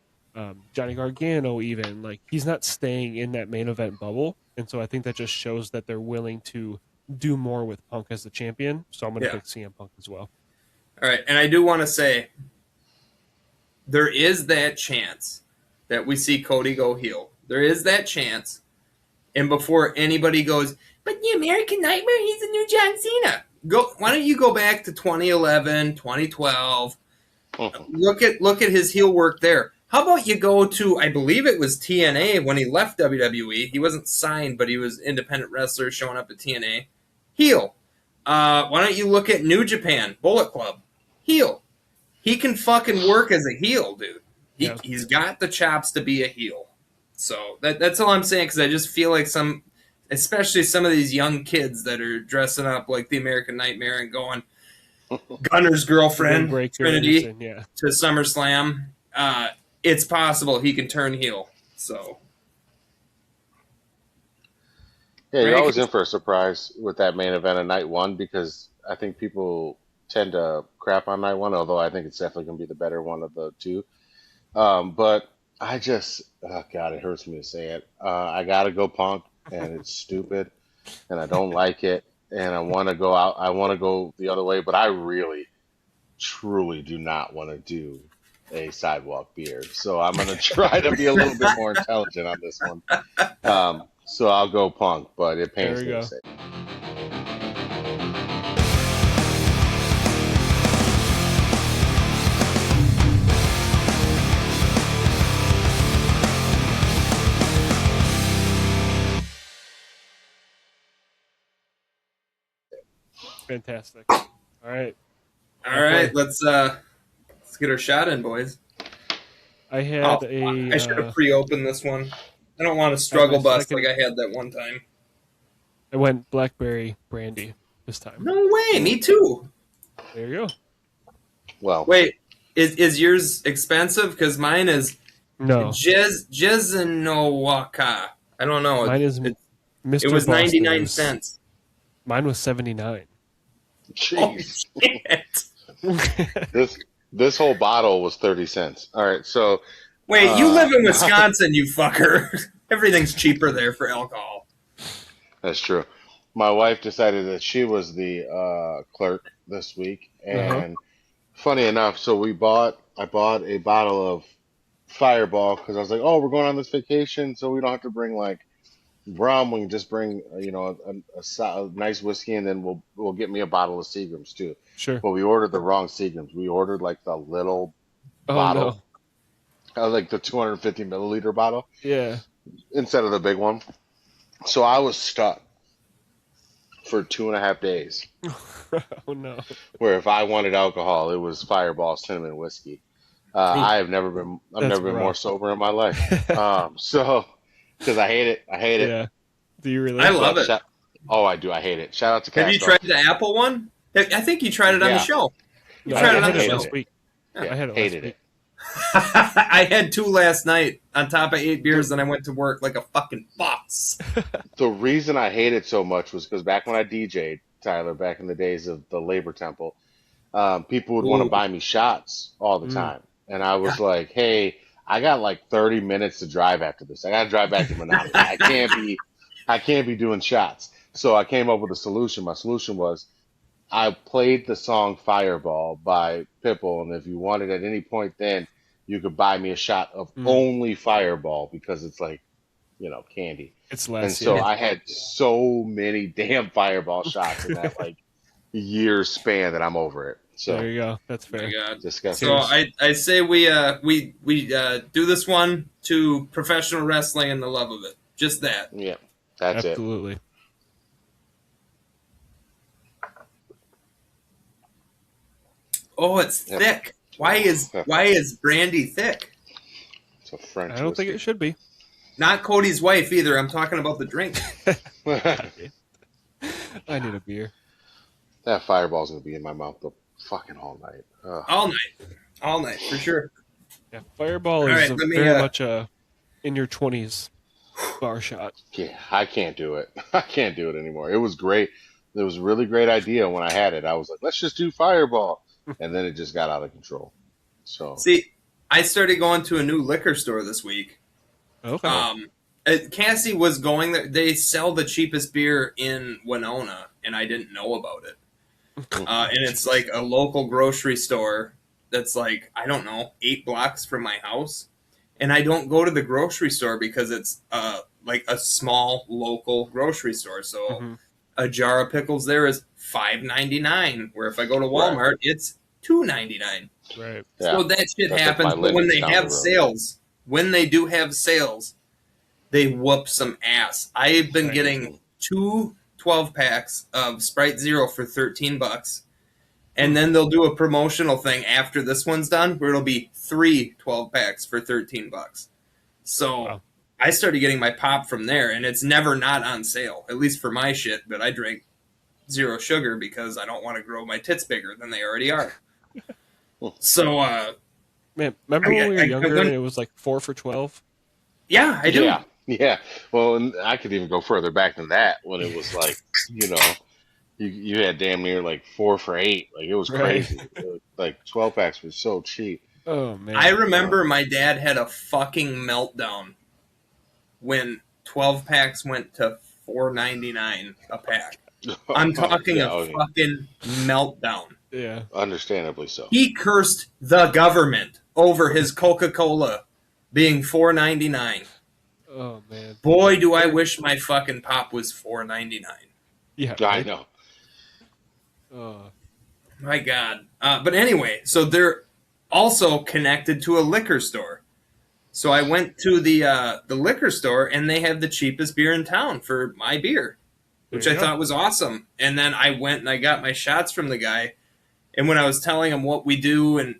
Johnny Gargano. Even like he's not staying in that main event bubble, and so I think that just shows that they're willing to do more with Punk as the champion. So I'm going to Yeah. pick CM Punk as well. All right, and I do want to say there is that chance that we see Cody go heel. There is that chance. And before anybody goes, but the American Nightmare, he's the new John Cena. Why don't you go back to 2011, 2012? Look at his heel work there. How about you go to, I believe it was TNA when he left WWE. He wasn't signed, but he was independent wrestler showing up at TNA. Heel. Why don't you look at New Japan, Bullet Club? Heel. He can fucking work as a heel, dude. Yeah. He's got the chops to be a heel. So that's all I'm saying, because I just feel like especially some of these young kids that are dressing up like the American Nightmare and going Gunner's girlfriend, Windbreaker, Trinity, Anderson, yeah. to SummerSlam. It's possible he can turn heel. So Yeah, you're Greg? always in for a surprise with that main event of night one because I think people tend to crap on night one, although I think it's definitely going to be the better one of the two. But I just, oh God, it hurts me to say it. I got to go Punk, and it's stupid, and I don't like it, and I want to go out. I want to go the other way, but I really, truly do not want to do a sidewalk beard. So I'm going to try to be a little bit more intelligent on this one. So I'll go Punk, but it pains There me we to go. say. Fantastic. All right. All right, let's get our shot in, boys. I had I should have pre-opened this one. I don't want to my struggle bust second- like I had that one time. I went blackberry brandy this time. No way, me too. There you go. Well, Wait, is yours expensive? Because mine is No, Jezinowaka. I don't know. mine is Mr. It was Boston. 99 cents. Mine was 79. Oh, jeez. shit. This whole bottle was 30 cents. All right, so Wait, you live in Wisconsin, you fucker. Everything's cheaper there for alcohol. that's true. My wife decided that she was the clerk this week, and funny enough, so I bought a bottle of Fireball because I was like, oh, we're going on this vacation, so we don't have to bring like rum. We can just bring a nice whiskey, and then we'll get me a bottle of Seagrams too. Sure. But we ordered the wrong Seagrams. We ordered like the little Oh bottle, no. like the 250 milliliter bottle Yeah. instead of the big one. So I was stuck for 2.5 days. Oh no. Where if I wanted alcohol, it was Fireball cinnamon whiskey. Ooh. I've never That's been more rough. sober in my life. So because I hate it, I hate it. Yeah. Do you I really? love But it. oh, I do, I hate it. Shout out to Have you Castro. tried the apple one? I think you tried it on the Yeah, show. You No, tried I it on had the it hated show. last it. week. Yeah. I had it last Hated week. it. I had 2 last night on top of 8 beers, then I went to work like a fucking boss. The reason I hate it so much was because back when I DJ'd, Tyler, back in the days of the Labor Temple, people would want to Ooh, buy me shots all the Mm. time. And I yeah. was like, hey, I got like 30 minutes to drive after this. I got to drive back to Menominee. I can't be doing shots. So I came up with a solution. My solution was I played the song Fireball by Pitbull. And if you wanted at any point then, you could buy me a shot of Mm. only Fireball because it's like, candy. It's And less, so yeah. I had so many damn Fireball shots in that like year span that I'm over it. There So you go. That's My fair. God. disgusting. So Cheers. I say we do this one to professional wrestling and the love of it. Just that. Yeah, that's it. Absolutely. Oh, it's Yep. thick. Why is brandy thick? It's a French I don't think it whiskey. should be. Not Cody's wife either. I'm talking about the drink. I need a beer. That Fireball's gonna be in my mouth the fucking all night. Ugh. All night for sure. Yeah, Fireball All is right, let me, very much a in your 20s bar shot. Yeah, I can't do it. I can't do it anymore. It was great. It was a really great idea when I had it. I was like, let's just do Fireball, and then it just got out of control. So See, I started going to a new liquor store this week. Okay. Cassie was going there. They sell the cheapest beer in Winona, and I didn't know about it. And it's like a local grocery store that's like, I don't know, 8 blocks from my house. And I don't go to the grocery store because it's like a small local grocery store. So Mhm. a jar of pickles there is $5.99, where if I go to Right. Walmart, it's $2.99. Right. yeah, So that shit that's like happens. my But when Linden's they down the have road. sales, when they do have sales, they whoop some ass. I've been Right. getting 2 12-packs of Sprite Zero for $13. And then they'll do a promotional thing after this one's done where it'll be 3 12-packs for $13. So Wow. I started getting my pop from there, and it's never not on sale, at least for my shit. But I drink zero sugar because I don't want to grow my tits bigger than they already are. So, Man, remember when we were younger and it was like 4 for 12? yeah, I do. Yeah, yeah. Well, and I could even go further back than that when it was like, you had damn near like 4 for 8. Like it was Right. crazy. Like 12 packs were so cheap. Oh, man. I remember my dad had a fucking meltdown when 12-packs went to $4.99 a pack. I'm talking Yeah, a fucking meltdown. Yeah. understandably so. He cursed the government over his Coca-Cola being $4.99. Oh, man. Boy, do I wish my fucking pop was $4.99. Yeah. I Right? know. My God. But anyway, so they're also connected to a liquor store. So I went to the liquor store, and they have the cheapest beer in town for my beer, which There I you go. thought was awesome. And then I went and I got my shots from the guy. And when I was telling him what we do and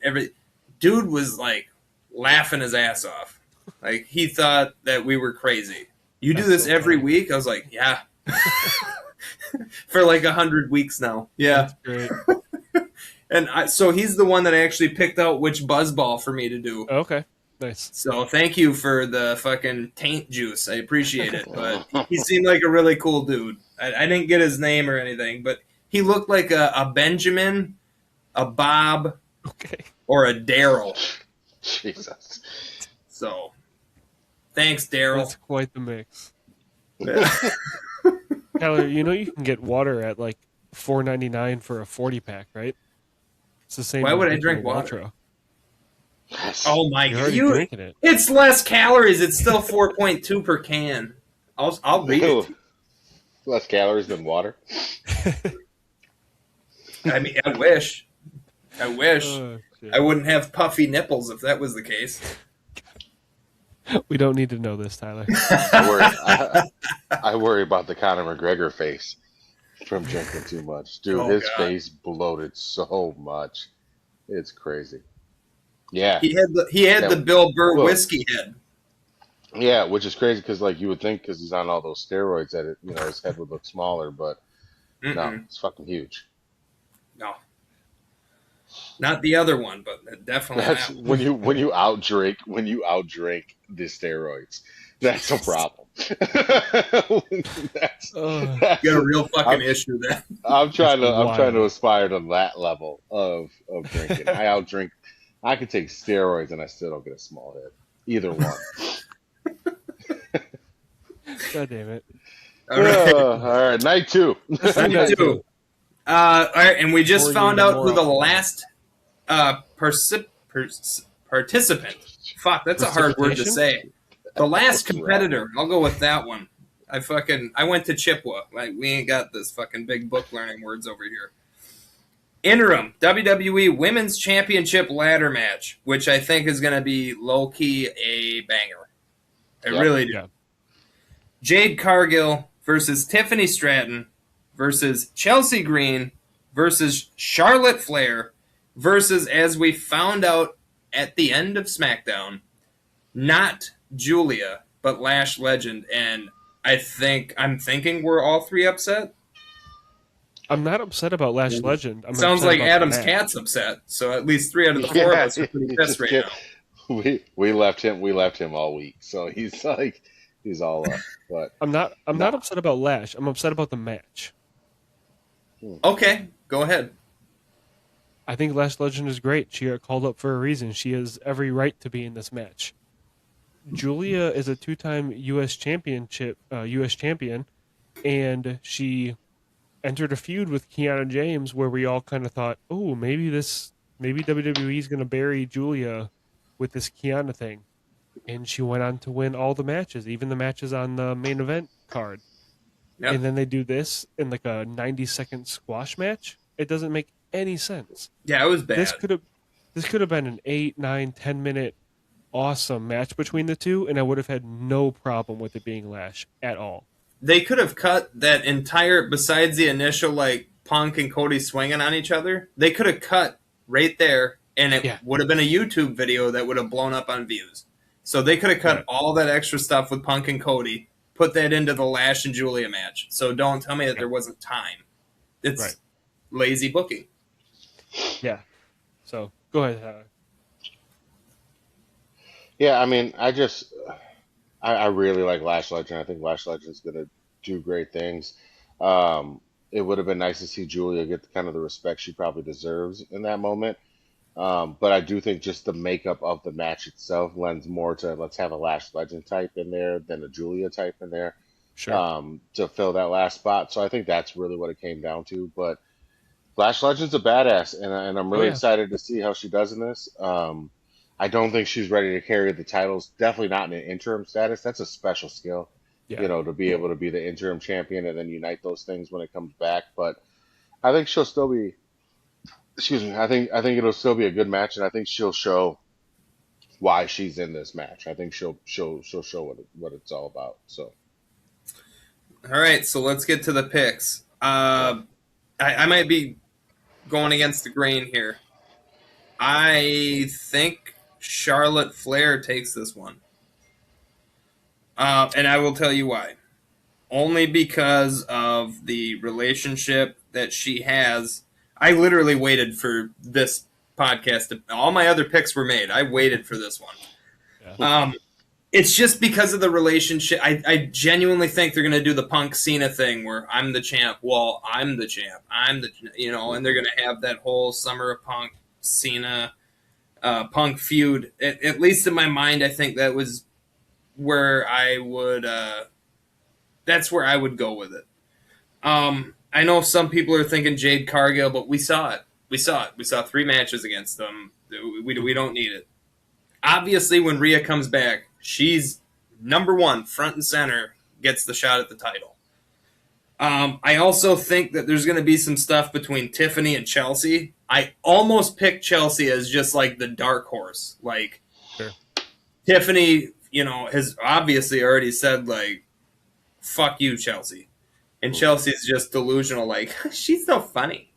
dude was like laughing his ass off. Like he thought that we were crazy. You do That's this so every funny. week? I was like, yeah. For like 100 weeks now. Yeah. That's great. And so he's the one that actually picked out which buzzball for me to do. Okay. Nice. So thank you for the fucking taint juice. I appreciate it. But he seemed like a really cool dude. I didn't get his name or anything, but he looked like a Benjamin, a Bob, Okay. or a Daryl. Jesus. So thanks, Daryl. That's quite the mix. Tyler, you can get water at like $4.99 for a 40-pack, right? It's the same. Why as would I Michelob drink water? Ultra. Yes. Oh my You're god. already drinking it. It's less calories. It's still 4.2 per can. I'll read it. Less calories than water. I mean, I wish. I Oh, wouldn't have puffy nipples if that was the case. we don't need to know this, Tyler. I worry about the Conor McGregor face from drinking too much. Dude, Oh, his God. face bloated so much. It's crazy. Yeah. He had the Bill Burr whiskey head. Yeah, which is crazy because like you would think because he's on all those steroids that his head would look smaller, but no, it's fucking huge. No, not the other one, but definitely That's that one. when you outdrink the steroids. That's a problem. that's, Oh, You got a real fucking issue then. I'm trying to wild. aspire to that level of drinking. I could take steroids and I still don't get a small head. Either one. God damn it. All right. All right, night two. Night two. All right, and we just More found you, out more who the often. last participant. Fuck, that's a hard word to Precipitation? say. The last That's right. competitor. I'll go with that one. I went to Chippewa. Like, we ain't got this fucking big book learning words over here. Interim WWE Women's Championship ladder match, which I think is going to be low key a banger. I Yep. really do. Yeah. Jade Cargill versus Tiffany Stratton versus Chelsea Green versus Charlotte Flair versus, as we found out at the end of SmackDown, not Julia, but Lash Legend. And I'm thinking we're all three upset. I'm not upset about Lash Legend. I'm Sounds upset like about the Adam's match. cat's upset. So at least 3 out of the 4 of us are pretty he pissed just right can't- now. we left him all week, so he's all up. But I'm not upset about Lash. I'm upset about the match. Okay, go ahead. I think Lash Legend is great. She got called up for a reason. She has every right to be in this match. Julia is a 2-time U.S. champion, and she entered a feud with Kiana James where we all kind of thought, oh, maybe WWE is going to bury Julia with this Kiana thing. And she went on to win all the matches, even the matches on the main event card. Yep. And then they do this in like a 90-second squash match. It doesn't make any sense. Yeah, it was bad. This could have been an 8, 9, 10 minute awesome match between the two, and I would have had no problem with it being Lash at all. They could have cut that entire, besides the initial like Punk and Cody swinging on each other, they could have cut right there, and it would have been a YouTube video that would have blown up on views. So they could have cut all that extra stuff with Punk and Cody, put that into the Lash and Julia match. So don't tell me that there wasn't time. It's lazy booking. Yeah. So go ahead, Tyler. yeah, I mean, I really like Lash Legend. I think Lash Legend's gonna do great things. It would have been nice to see Julia get kind of the respect she probably deserves in that moment. But I do think just the makeup of the match itself lends more to let's have a Lash Legend type in there than a Julia type in there Sure. to fill that last spot. So I think that's really what it came down to. But Lash Legend's a badass, and I'm really excited to see how she does in this. I don't think she's ready to carry the titles. Definitely not in an interim status. That's a special skill, to be able to be the interim champion and then unite those things when it comes back. But I think she'll still be. Excuse me. I think it'll still be a good match, and I think she'll show why she's in this match. I think she'll show what it's all about. So. All right, so let's get to the picks. I might be going against the grain here. I think Charlotte Flair takes this one. And I will tell you why. Only because of the relationship that she has. I literally waited for this podcast. All my other picks were made. I waited for this one. Yeah. It's just because of the relationship. I genuinely think they're going to do the Punk Cena thing where I'm the champ. Well, I'm the champ. And they're going to have that whole Summer of Punk Cena Punk feud. At least in my mind, I think that was where I would. That's where I would go with it. I know some people are thinking Jade Cargill, but we saw it. We saw 3 matches against them. We don't need it. Obviously, when Rhea comes back, she's number one, front and center, gets the shot at the title. I also think that there's going to be some stuff between Tiffany and Chelsea. I almost picked Chelsea as just like the dark horse. Like, Sure. Tiffany, has obviously already said, like, fuck you, Chelsea. And Chelsea's just delusional, like, she's so funny.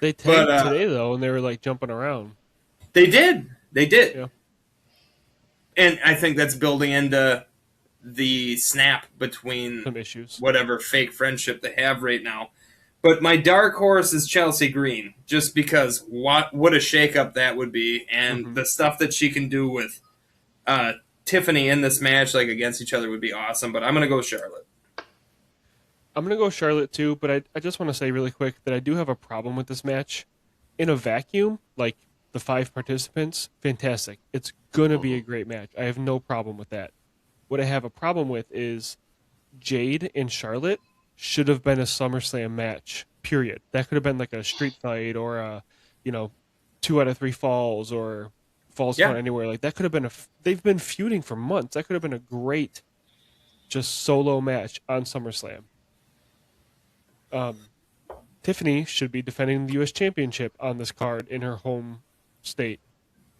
They tagged today though, and they were like jumping around. They did. Yeah. And I think that's building into the snap between Some issues. whatever fake friendship they have right now. But my dark horse is Chelsea Green, just because what a shakeup that would be, and the stuff that she can do with Tiffany in this match, like against each other, would be awesome. But I'm gonna go Charlotte. I'm going to go Charlotte too, but I just want to say really quick that I do have a problem with this match. In a vacuum, like the 5 participants, fantastic. It's going to be a great match. I have no problem with that. What I have a problem with is Jade and Charlotte should have been a SummerSlam match, period. That could have been like a street fight or a, 2 out of 3 falls or falls count anywhere. Like that could have been they've been feuding for months. That could have been a great just solo match on SummerSlam. Tiffany should be defending the U.S. Championship on this card in her home state.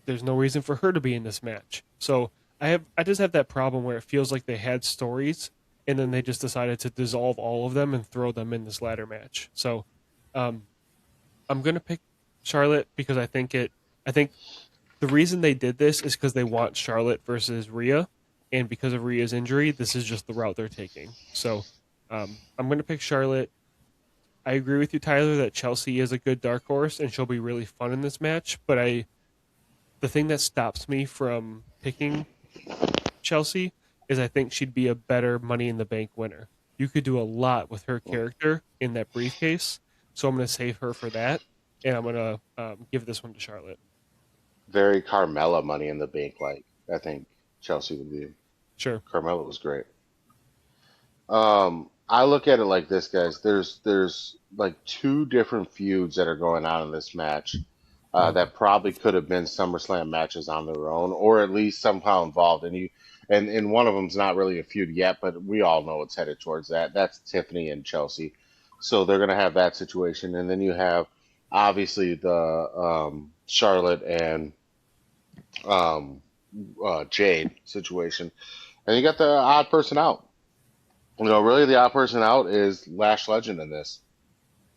There's no reason for her to be in this match. So I just have that problem where it feels like they had stories and then they just decided to dissolve all of them and throw them in this ladder match. So I'm going to pick Charlotte because I think the reason they did this is because they want Charlotte versus Rhea, and because of Rhea's injury, this is just the route they're taking. So I'm going to pick Charlotte. I agree with you, Tyler, that Chelsea is a good dark horse and she'll be really fun in this match. But the thing that stops me from picking Chelsea is I think she'd be a better Money in the Bank winner. You could do a lot with her character in that briefcase. So I'm going to save her for that. And I'm going to give this one to Charlotte. Very Carmella Money in the Bank, like I think Chelsea would be. Sure. Carmella was great. I look at it like this, guys. There's like 2 different feuds that are going on in this match that probably could have been SummerSlam matches on their own, or at least somehow involved. And one of them's not really a feud yet, but we all know it's headed towards that. That's Tiffany and Chelsea, so they're gonna have that situation. And then you have obviously the Charlotte and Jade situation, and you got the odd person out. Really the odd person out is Lash Legend in this.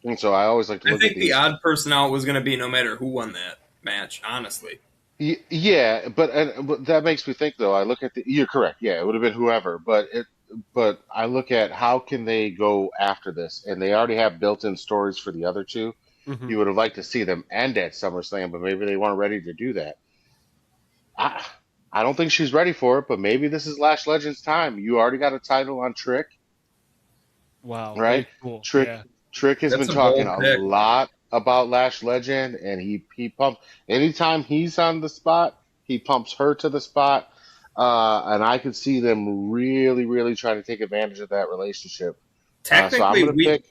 And so I always like to I look think at these. the odd person out was going to be no matter who won that match, honestly. Yeah, but that makes me think though. I look at you're correct. Yeah, it would have been whoever, but I look at how can they go after this, and they already have built-in stories for the other 2. Mm-hmm. You would have liked to see them end at SummerSlam, but maybe they weren't ready to do that. I don't think she's ready for it, but maybe this is Lash Legend's time. You already got a title on Trick. Wow. Right? Cool. Trick Yeah. Trick has That's been a bold talking a pick. lot about Lash Legend, and he pumps anytime he's on the spot, he pumps her to the spot. And I could see them really, really trying to take advantage of that relationship. So I'm Technically, gonna pick.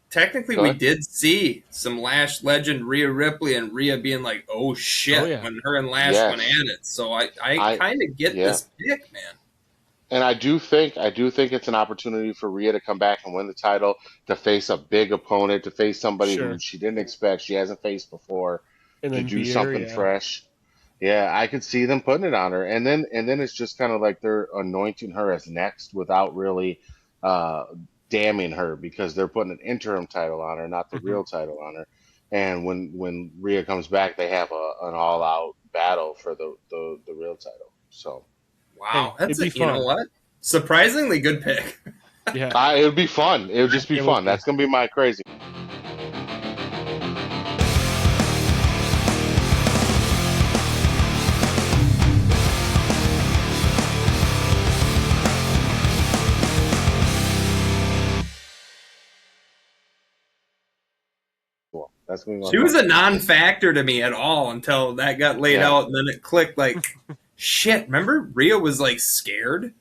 Technically, Go we ahead. did see some Lash Legend, Rhea Ripley, and Rhea being like, "Oh shit," Oh, yeah. when her and Lash Yes. went at it. So I I kind of get yeah. this pick, man. And I do think it's an opportunity for Rhea to come back and win the title, to face a big opponent, to face somebody who Sure. she didn't expect, she hasn't faced before, And to then do Veer, something yeah. fresh. Yeah, I could see them putting it on her, and then it's just kind of like they're anointing her as next without really uh, damning her, because they're putting an interim title on her, not the Mm-hmm. real title on her. And when Rhea comes back, they have an all out battle for the real title. So Wow, Hey, that's it'd be you know fun. what? Surprisingly good pick. Yeah. it would be fun. It would just be It would fun. be. That's gonna be my crazy. Cool. That's gonna be my She was fun. a non-factor to me at all until that got laid Yeah. out, and then it clicked. Like, shit. Remember, Rhea was like scared.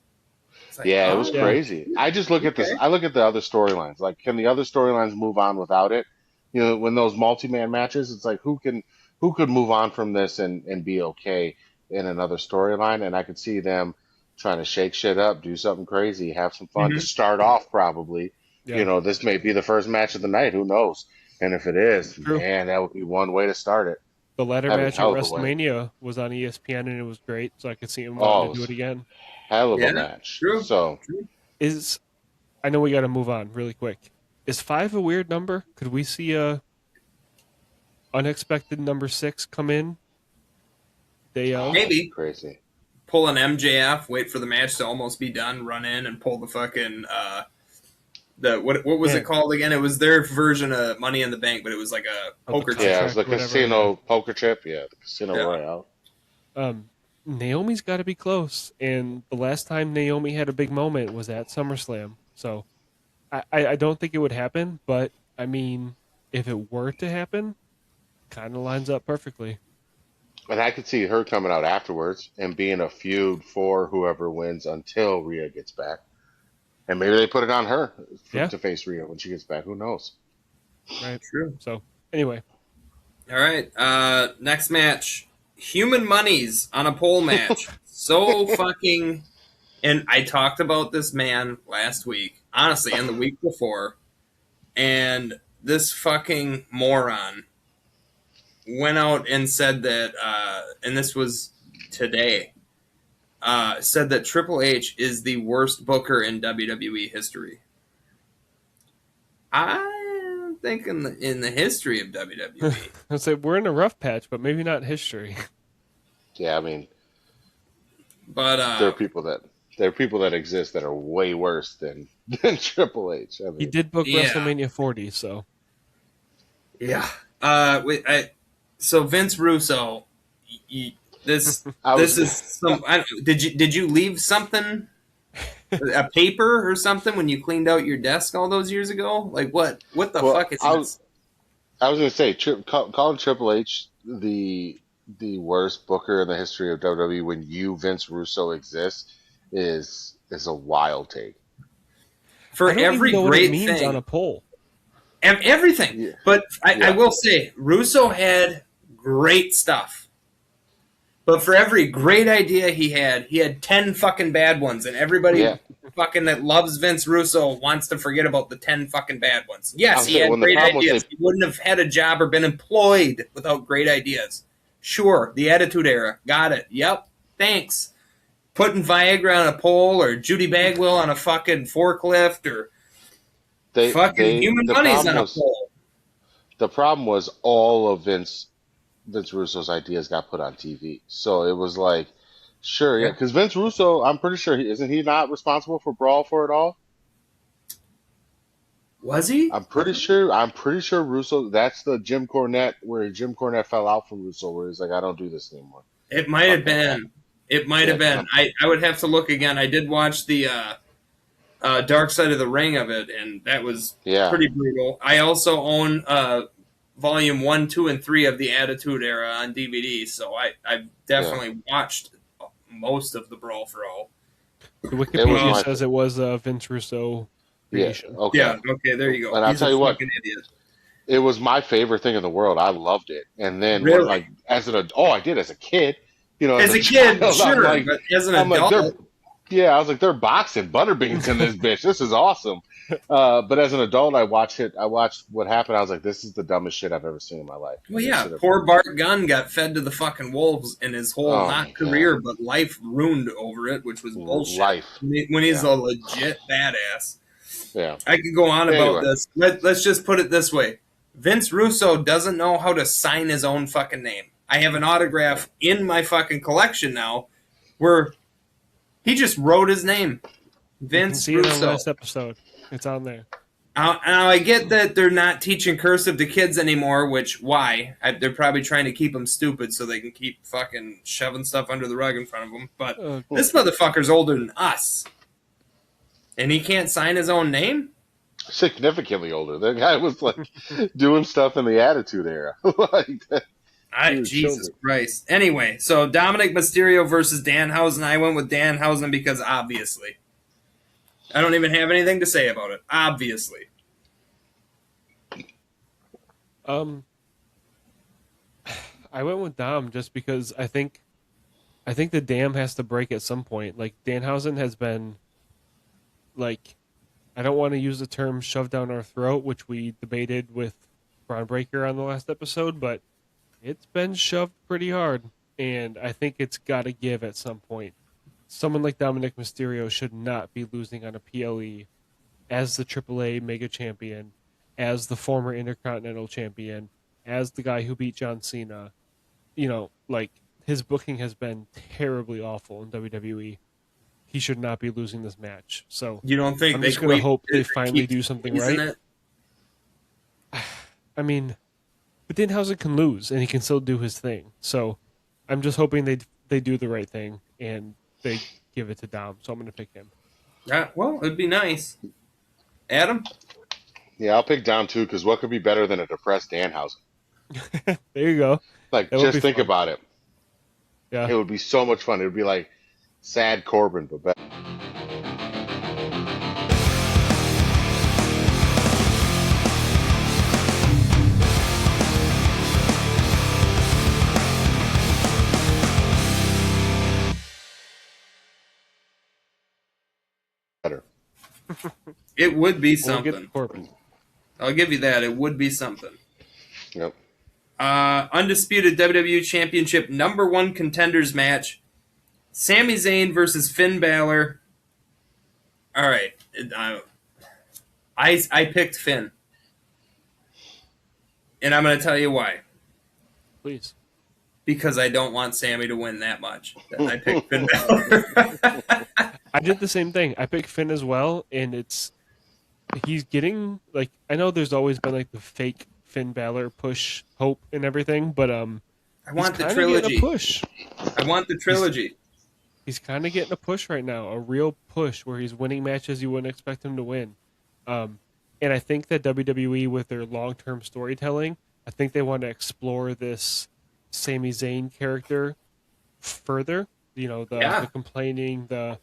It's like, Yeah, it was oh, Yeah. crazy. I just look at this. okay. I look at the other storylines. Like, can the other storylines move on without it? When those multi-man matches, it's like who could move on from this and be okay in another storyline? And I could see them trying to shake shit up, do something crazy, have some fun to Mhm. start off. Probably, Yeah, this may be the first match of the night. Who knows? And if it is, true. man, that would be one way to start it. The ladder That'd be a match at hell of a way. WrestleMania was on ESPN and it was great, so I could see him wanting Oh, to it do it was again. hell of a Yeah, match. true. So True. Is I know we got to move on really quick. Is 5 a weird number? Could we see a unexpected number 6 come in day of? that'd be Maybe crazy. pull an MJF, wait for the match to almost be done, run in and pull the fucking the what was it Man, called again? It was their version of Money in the Bank, but it was like a of the poker Yeah, chip. it was contract, the whatever. Yeah. casino poker chip. Yeah, the casino Yeah. royale. Naomi's got to be close, and the last time Naomi had a big moment was at SummerSlam. So I don't think it would happen, but I mean, if it were to happen, kind of lines up perfectly. And I could see her coming out afterwards and being a feud for whoever wins until Rhea gets back. And maybe they put it on her Yeah, to face Rhea when she gets back. Who knows? right. True. So anyway, All right. Next match. Human Monies on a pole match. So fucking. And I talked about this man last week, honestly, and the week before. And this fucking moron went out and said that, and this was today, said that Triple H is the worst booker in WWE history. I think in the history of WWE. I'd say we're in a rough patch, but maybe not history. Yeah, I mean, But there are people that exist that are way worse than than Triple H. I He mean, did book yeah, WrestleMania 40, so yeah. So Vince Russo, this I this was is some. Did you leave something, a paper or something, when you cleaned out your desk all those years ago? Like what the well, fuck is this? I was gonna say calling Triple H the worst booker in the history of WWE when you Vince Russo exists is a wild take. For I don't even every know what it great means on thing, a poll. everything. Yeah, But I yeah, will say, Russo had great stuff. But for every great idea he had 10 fucking bad ones, and everybody yeah. fucking that loves Vince Russo wants to forget about the 10 fucking bad ones. Yes, I'm he saying had when the great problem was ideas. He wouldn't have had a job or been employed without great ideas. Sure, the Attitude Era. Got it. Yep. Thanks. Putting Viagra on a pole or Judy Bagwell on a fucking forklift or fucking they Human Money's on a pole. the problem was all of Vince Russo's ideas got put on TV. So it was like, sure, yeah, Yeah. because Vince Russo, I'm pretty sure isn't he not responsible for Brawl for it all? Was he? I'm pretty sure Russo. That's the Jim Cornette where Jim Cornette fell out from Russo, where he's like, I don't do this anymore. It might have Fuck that guy. been. It might Yeah, have 'cause been. I would have to look again. I did watch the Dark Side of the Ring of it, and that was yeah, pretty brutal. I also own volume 1, 2, and 3 of the Attitude Era on DVD, so I've yeah. definitely watched most of the Brawl for All. The It was Wikipedia my says it was a Vince Russo yeah. creation. Okay, Yeah, okay, there you go. and I'll He's a tell you what, fucking idiot. it was my favorite thing in the world. I loved it. And then when Really? like I did as a kid. As As a a kid, child, sure, but as an I'm like they're adult, yeah. I was like they're boxing butterbeans in this bitch. This is awesome. But as an adult, I watched it. I watched what happened. I was like, this is the dumbest shit I've ever seen in my life. well, And they yeah, should have. poor Bart Gunn got fed to the fucking wolves, and his whole Oh not my god, career but life ruined over it, which was bullshit. life. When he's Yeah, a legit badass, yeah. I could go on about Anyway, this. Let's just put it this way: Vince Russo doesn't know how to sign his own fucking name. I have an autograph in my fucking collection now, where he just wrote his name, You can Vince see it on Russo. last episode. It's on there. Now I get that they're not teaching cursive to kids anymore, which why? They're probably trying to keep them stupid so they can keep fucking shoving stuff under the rug in front of them. But this motherfucker's older than us, and he can't sign his own name. significantly older. The guy was like doing stuff in the Attitude Era. Like that, dude, Jesus children. Christ. Anyway, so Dominic Mysterio versus Danhausen. I went with Danhausen because obviously. I don't even have anything to say about it. Obviously. I went with Dom just because I think I think the dam has to break at some point. Like Danhausen has been like, I don't want to use the term shoved down our throat, which we debated with Braun Breaker on the last episode, but it's been shoved pretty hard, and I think it's got to give at some point. Someone like Dominic Mysterio should not be losing on a PLE as the AAA Mega Champion, as the former Intercontinental Champion, as the guy who beat John Cena. Like his booking has been terribly awful in WWE. He should not be losing this match. So You don't think I'm they just going to hope they keep finally do something teasing right. it? I mean, but Danhausen can lose and he can still do his thing. So I'm just hoping they do the right thing and they give it to Dom. So I'm going to pick him. Yeah, well, it'd be nice. Adam? Yeah, I'll pick Dom too, because what could be better than a depressed Danhausen? There you go. Like, That would just be think fun. about it. Yeah. It would be so much fun. It would be like sad Corbin, but better. It would be We'll something. get Corbin. I'll give you that. It would be something. Yep. Undisputed WWE Championship #1 contenders match. Sami Zayn versus Finn Balor. All right. I picked Finn. And I'm going to tell you why. Please. Because I don't want Sammy to win that much. I picked Finn Balor. I did the same thing. I picked Finn as well, and he's getting like, I know there's always been like the fake Finn Balor push hope and everything, but I want the he's kinda trilogy. getting a push. I want the trilogy. He's kind of getting a push right now, a real push where he's winning matches you wouldn't expect him to win. And I think that WWE, with their long-term storytelling, I think they want to explore this Sami Zayn character further. The complaining, the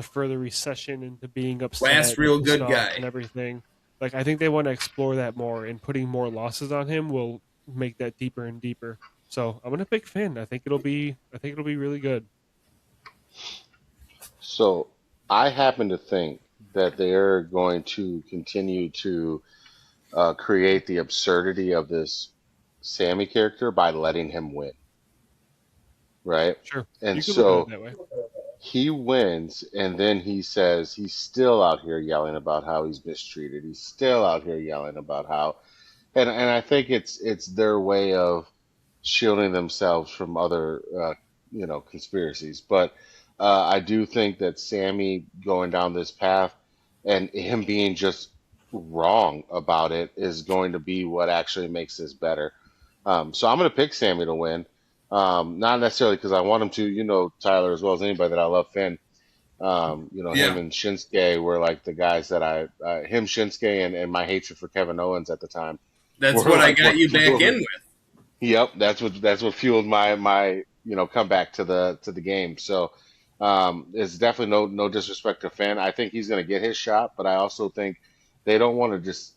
further recession into being upset, Last real good pissed off guy. and everything. Like, I think they want to explore that more, and putting more losses on him will make that deeper and deeper. So I'm gonna pick Finn. I think it'll be really good. So I happen to think that they're going to continue to create the absurdity of this Sammy character by letting him win, right? Sure, And you could look at so it that way. he wins, and then he says he's still out here yelling about how he's mistreated. He's still out here yelling about how, and I think it's their way of shielding themselves from other conspiracies. But I do think that Sammy going down this path and him being just wrong about it is going to be what actually makes this better. So I'm going to pick Sammy to win. Not necessarily because I want him to, Tyler, as well as anybody, that I love Finn. Yeah. Him and Shinsuke were like the guys that him, Shinsuke, and my hatred for Kevin Owens at the time. That's were what I like got you back fueled in it. with. Yep, that's what fueled my comeback to the game. So it's definitely no disrespect to Finn. I think he's going to get his shot, but I also think they don't want to just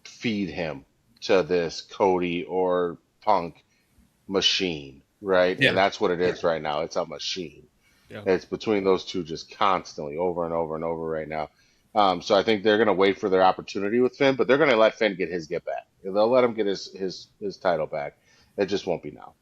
feed him to this Cody or Punk machine, right? Yeah. And that's what it is right now. It's a machine. Yeah. It's between those two just constantly over and over and over right now. So I think they're going to wait for their opportunity with Finn, but they're going to let Finn get his get back. They'll let him get his title back. It just won't be now.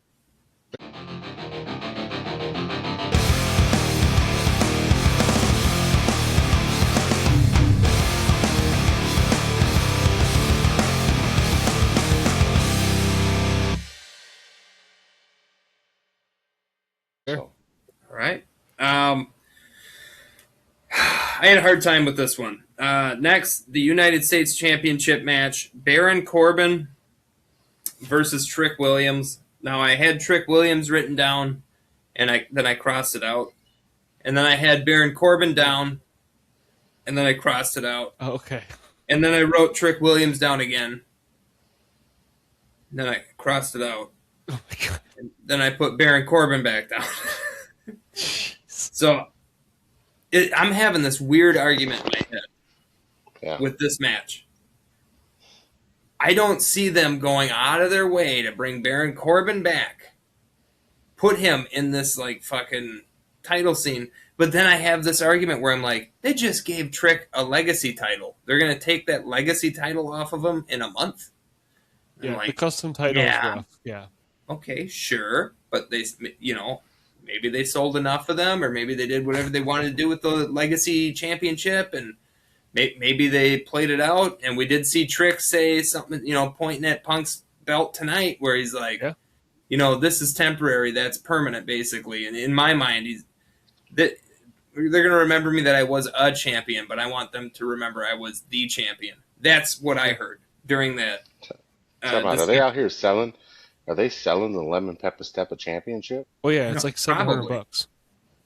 Sure. So, All right. I had a hard time with this one. Next, the United States Championship match: Baron Corbin versus Trick Williams. Now, I had Trick Williams written down, and then I crossed it out, and then I had Baron Corbin down, and then I crossed it out, Oh, okay. and then I wrote Trick Williams down again, and then I crossed it out, Oh my god. and then I put Baron Corbin back down. Jeez. So I'm having this weird argument in my head yeah. with this match. I don't see them going out of their way to bring Baron Corbin back, put him in this like fucking title scene. But then I have this argument where I'm like, they just gave Trick a legacy title. They're gonna take that legacy title off of him in a month. I'm Yeah, the like, custom title is yeah, rough. Yeah. okay, sure, but they, maybe they sold enough of them, or maybe they did whatever they wanted to do with the legacy championship, and maybe they played it out. And we did see Trick say something, pointing at Punk's belt tonight, where he's like, Yeah. this is temporary, that's permanent, basically. And in my mind, they're going to remember me that I was a champion, but I want them to remember I was the champion. That's what I heard during that. Come on, are they out here selling? Are they selling the Lemon Pepper Steppa Championship? Oh yeah, it's like $700. Probably.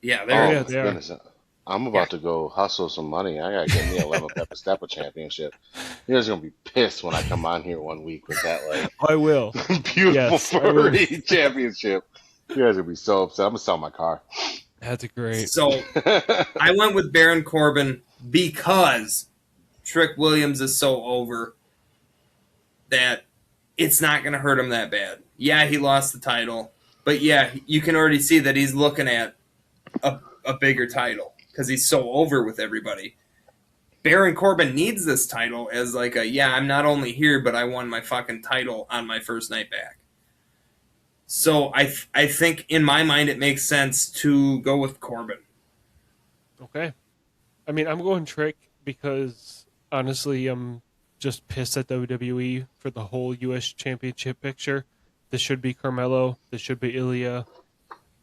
Yeah, Oh they're Yeah, my they are. goodness. I'm about to go hustle some money. I gotta get me a Lemon Pepper Steppa Championship. You guys are gonna be pissed when I come on here one week with that like I will. beautiful Yes, I will. furry championship. You guys are gonna be so upset. I'm gonna sell my car. That's great. So I went with Baron Corbin because Trick Williams is so over that it's not going to hurt him that bad. Yeah, he lost the title, but yeah, you can already see that he's looking at a bigger title because he's so over with everybody. Baron Corbin needs this title as like I'm not only here, but I won my fucking title on my first night back. So I think in my mind it makes sense to go with Corbin. Okay. I mean, I'm going Trick because honestly, I'm just pissed at WWE for the whole U.S. Championship picture. This should be Carmelo. This should be Ilya.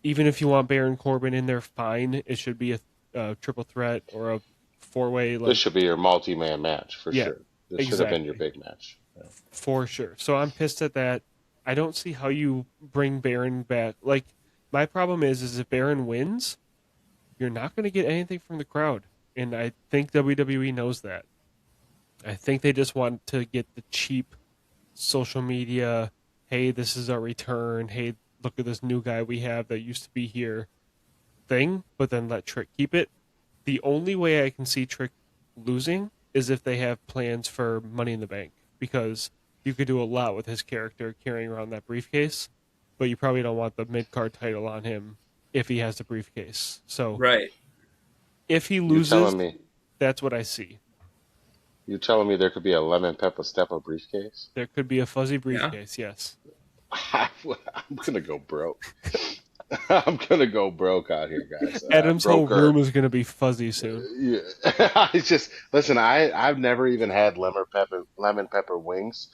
Even if you want Baron Corbin in there, fine. It should be a triple threat or a four-way. This should be your multi-man match for Yeah, sure. This should have been your exactly. big match. Yeah. For sure. So I'm pissed at that. I don't see how you bring Baron back. Like, my problem is if Baron wins, you're not going to get anything from the crowd. And I think WWE knows that. I think they just want to get the cheap social media, hey, this is our return, hey, look at this new guy we have that used to be here thing, but then let Trick keep it. The only way I can see Trick losing is if they have plans for Money in the Bank, because you could do a lot with his character carrying around that briefcase, but you probably don't want the mid-card title on him if he has the briefcase. So Right. if he You loses, telling me that's what I see. there could be a Lemon Pepper Steppa briefcase? There could be a fuzzy briefcase, yes. I'm gonna go broke. I'm gonna go broke out here, guys. Adam's whole Broker. room is going to be fuzzy soon. Yeah. It's just listen. I've never even had lemon pepper wings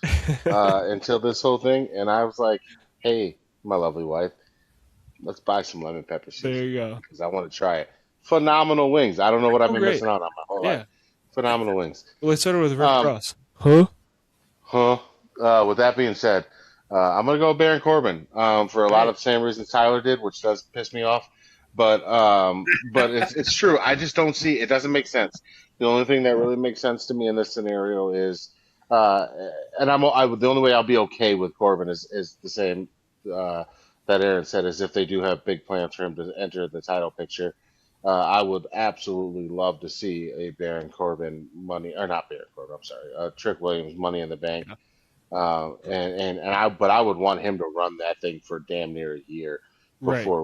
until this whole thing, and I was like, "Hey, my lovely wife, let's buy some lemon pepper There seasoning you go. because I want to try it." Phenomenal wings. I don't know what I've Oh, been great. missing out on my whole Yeah. life. Phenomenal wings. Well, it started with Rick Um, Ross. Huh? With that being said, I'm gonna go Baron Corbin for a lot of the same reasons Tyler did, which does piss me off. But it's true. I just don't see it. Doesn't make sense. The only thing that really makes sense to me in this scenario is, and the only way I'll be okay with Corbin is the same that Aaron said, is if they do have big plans for him to enter the title picture. I would absolutely love to see a Baron Corbin money, or not Baron Corbin. I'm sorry, Trick Williams Money in the Bank. Yeah. But I would want him to run that thing for damn near a year Right. before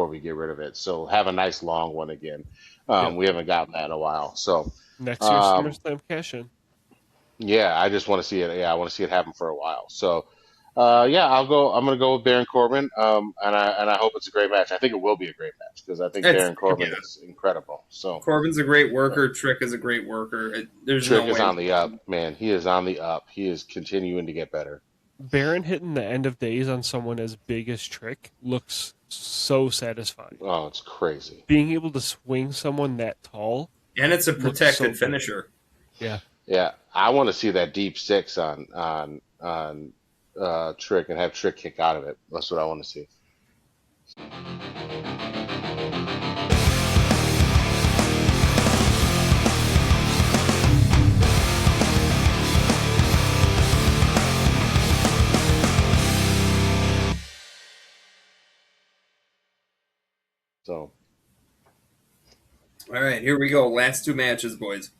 we get rid of it. So have a nice long one again. Yeah. We haven't gotten that in a while. So Next year's um, SummerSlam cash in. yeah, I just want to see it. Yeah, I want to see it happen for a while. So yeah, I'm gonna go with Baron Corbin. And I hope it's a great match. I think it will be a great match because I think Baron Corbin is incredible. So Corbin's a great worker. Trick is a great worker. There's Trick no is way. on the up, man. He is on the up. He is continuing to get better. Baron hitting the end of days on someone as big as Trick looks so satisfying. Oh, it's crazy. Being able to swing someone that tall. And it's a Looks protected so good. finisher. Yeah. Yeah, I want to see that deep six on Trick and have Trick kick out of it. That's what I want to see. So All right, here we go. Last two matches, boys.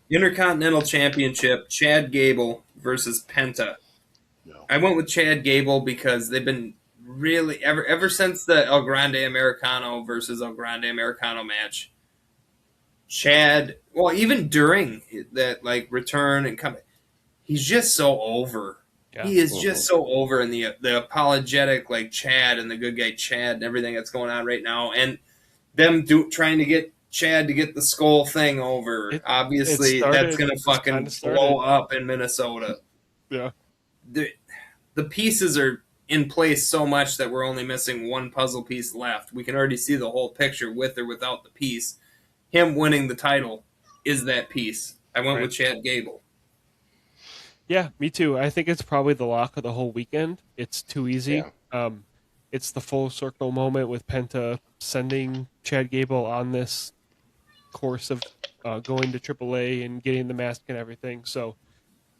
Intercontinental Championship, Chad Gable versus Penta. no. I went with Chad Gable because they've been really ever since the El Grande Americano versus El Grande Americano match, Chad, well, even during that like return and come, he's just so over. Yeah. He is just so over in the apologetic like Chad and the good guy Chad and everything that's going on right now, and them trying to get Chad to get the skull thing over. Obviously, that's gonna fucking blow up in Minnesota. Yeah. The pieces are in place so much that we're only missing one puzzle piece left. We can already see the whole picture with or without the piece. Him winning the title is that piece. I went with Chad Gable. Yeah, me too. I think it's probably the lock of the whole weekend. It's too easy. Yeah. It's the full circle moment with Penta sending Chad Gable on this course of going to AAA and getting the mask and everything. So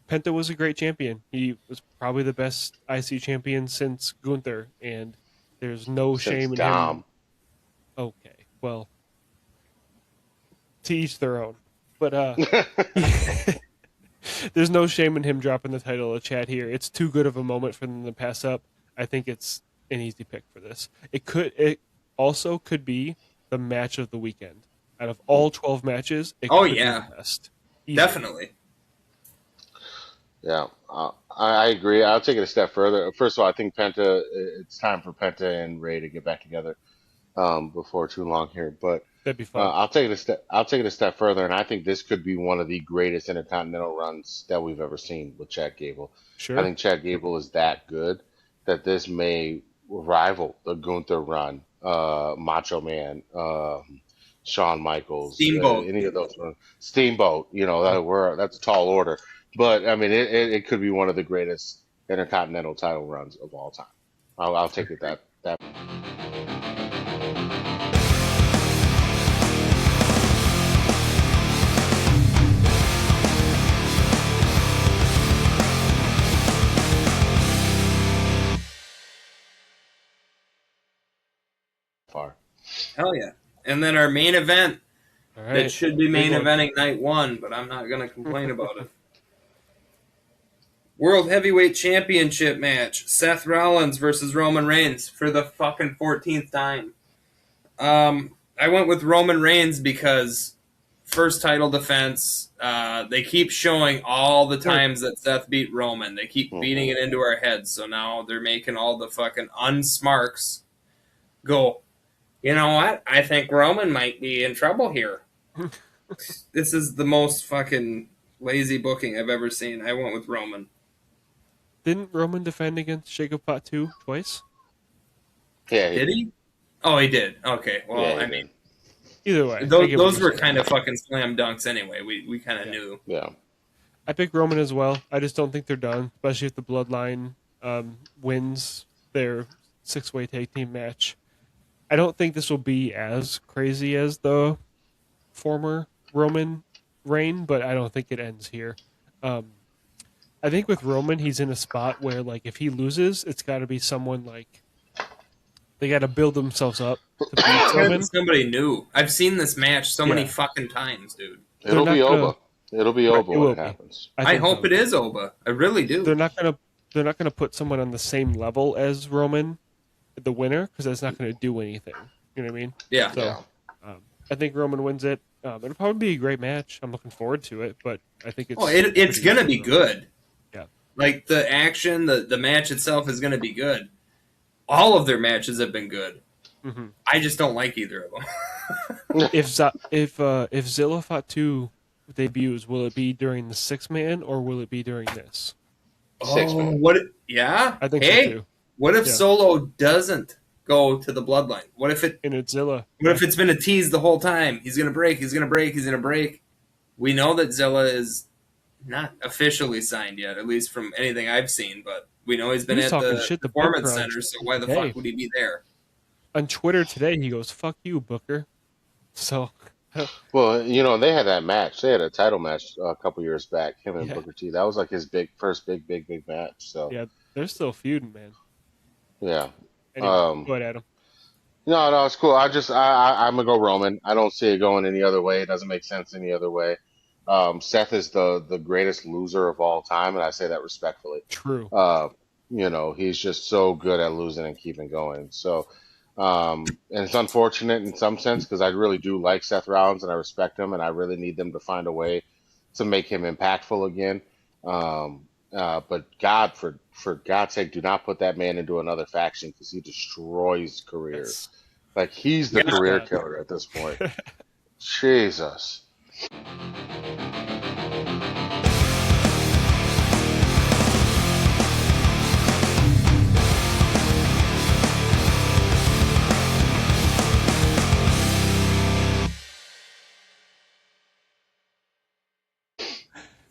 Penta was a great champion. He was probably the best IC champion since Gunther, and there's no shame in him. Okay, well, to each their own. But there's no shame in him dropping the title of Chad here. It's too good of a moment for them to pass up. I think it's an easy pick for this. It also could be the match of the weekend. Out of all 12 matches, it could be the best. Easy. Definitely. Yeah, I agree. I'll take it a step further. First of all, I think it's time for Penta and Ray to get back together before too long here. But that'd be fun. I'll take it a step further, and I think this could be one of the greatest intercontinental runs that we've ever seen with Chad Gable. Sure. I think Chad Gable is that good that this may rival the Gunther run, Macho Man, Shawn Michaels, Steamboat, any of those. Steamboat, that's a tall order. But I mean, it could be one of the greatest intercontinental title runs of all time. I'll take it that. Far. Hell yeah. And then our main event that should be main eventing night one, but I'm not going to complain about it. World Heavyweight Championship match. Seth Rollins versus Roman Reigns for the fucking 14th time. I went with Roman Reigns because first title defense, they keep showing all the times that Seth beat Roman. They keep beating it into our heads. So now they're making all the fucking unsmarks go, you know what? I think Roman might be in trouble here. This is the most fucking lazy booking I've ever seen. I went with Roman. Didn't Roman defend against Jacob Fatu twice? Yeah. Did he? Oh, he did. Okay. Well, yeah, I mean, either way, those were kind of fucking slam dunks anyway. We kind of knew. Yeah. I pick Roman as well. I just don't think they're done, especially if the Bloodline wins their 6-way tag team match. I don't think this will be as crazy as the former Roman reign, but I don't think it ends here. I think with Roman, he's in a spot where, like, if he loses, it's got to be someone like they got to build themselves up to beat Roman. Somebody new. I've seen this match so many fucking times, dude. It'll be Oba. It'll be Oba when it happens. I hope it is Oba. I really do. They're not gonna put someone on the same level as Roman, the winner, because that's not going to do anything. You know what I mean? Yeah. So, I think Roman wins it. It'll probably be a great match. I'm looking forward to it, but I think it's going to be good. Yeah. Like, the action, the match itself is going to be good. All of their matches have been good. Mm-hmm. I just don't like either of them. if Zilla Fatu debuts, will it be during the 6-man or will it be during this? 6-man. What? Yeah. I think so too. What if Solo doesn't go to the Bloodline? What if it's Zilla? What if it's been a tease the whole time? He's gonna break. He's gonna break. He's gonna break. We know that Zilla is not officially signed yet, at least from anything I've seen. But we know he's been at the Performance Center. So why the fuck would he be there? On Twitter today, he goes, "Fuck you, Booker." So. Well, they had that match. They had a title match a couple years back, him and Booker T. That was like his first big match. So yeah, they're still feuding, man. Yeah. Anyway, go ahead, Adam. No, it's cool. I'm gonna go Roman. I don't see it going any other way. It doesn't make sense any other way. Seth is the greatest loser of all time, and I say that respectfully. True. You know, he's just so good at losing and keeping going. So, and it's unfortunate in some sense because I really do like Seth Rollins and I respect him, and I really need them to find a way to make him impactful again. But God, for God's sake, do not put that man into another faction because he destroys careers. Yes. Like he's the Yeah. Yes, career God. killer at this point. Jesus.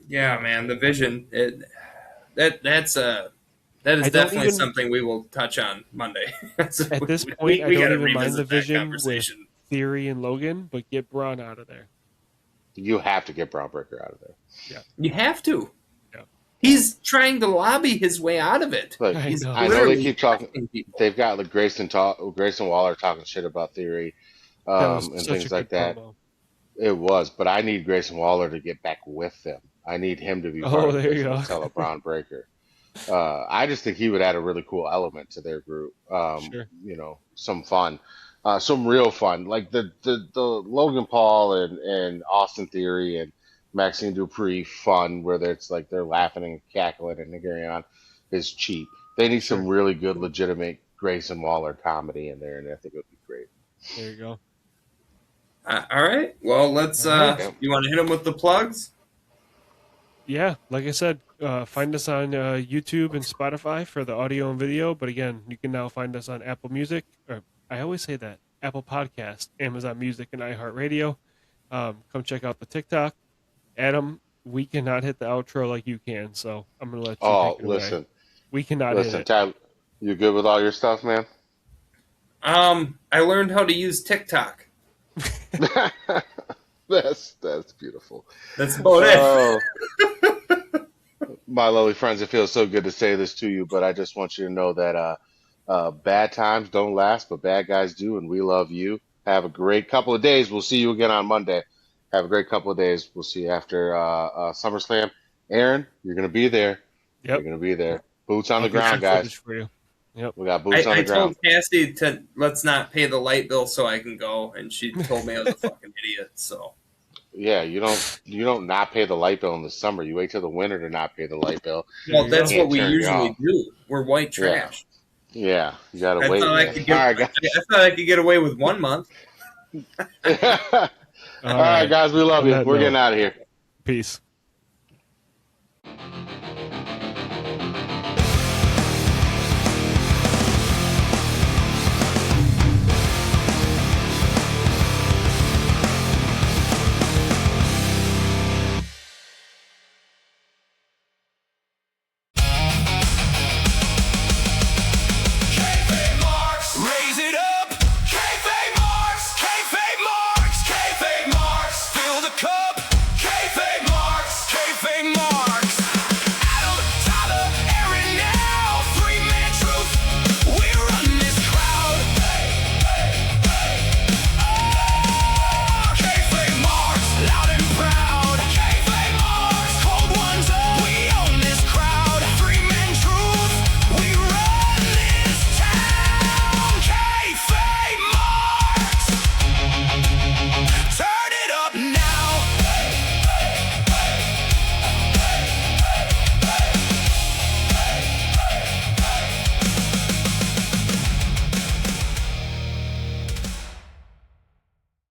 Yeah, man, the vision. That is I don't definitely even something we will touch on Monday. at this point. I We got don't to even mind the revisit that vision with conversation. Theory and Logan, but get Braun out of there. You have to get Braun Breaker out of there. Yeah, You have to. yeah. He's trying to lobby his way out of it. Look, I He's know. I know they literally keep talking. testing people. They've got like Grayson Waller talking shit about Theory, That was and such a things like good that. promo. It was, but I need Grayson Waller to get back with them. I need him to be part Oh, of the there you vision to go. tell a Braun Breaker. I just think he would add a really cool element to their group. Sure, You know, some fun, some real fun, like the Logan Paul and Austin Theory and Maxine Dupree fun, where it's like they're laughing and cackling and carrying on, is cheap. They need some sure. really good, legitimate Grayson Waller comedy in there, and I think it would be great. There you go. All right. Well, let's. All right. Yep. You want to hit him with the plugs? Yeah, like I said, find us on YouTube and Spotify for the audio and video. But again, you can now find us on Apple Music, or I always say that Apple Podcast, Amazon Music, and iHeartRadio. Come check out the TikTok. Adam, we cannot hit the outro like you can, so I'm gonna let you take Oh, it away. listen, We cannot hit listen, it. Tyler, you good with all your stuff, man? I learned how to use TikTok. That's beautiful. That's about it. Oh, my lovely friends, it feels so good to say this to you, but I just want you to know that bad times don't last, but bad guys do, and we love you. Have a great couple of days. We'll see you again on Monday. Have a great couple of days. We'll see you after SummerSlam. Aaron, you're gonna be there. You're Yep, gonna be there. Boots on I'll the get some ground, footage guys. for you. Yep. We got boots on I the ground. told Cassie to let's not pay the light bill so I can go, and she told me I was a fucking idiot. So Yeah, you don't not pay the light bill in the summer. You wait till the winter to not pay the light bill. There well, you You that's go. what can't we turn it usually off. do. We're white Yeah, trash. yeah. You gotta I wait, thought I man. could All get. right, guys. I thought I could get away with 1 month. All All right, right. guys. We love On you. that We're getting note, out of here. peace.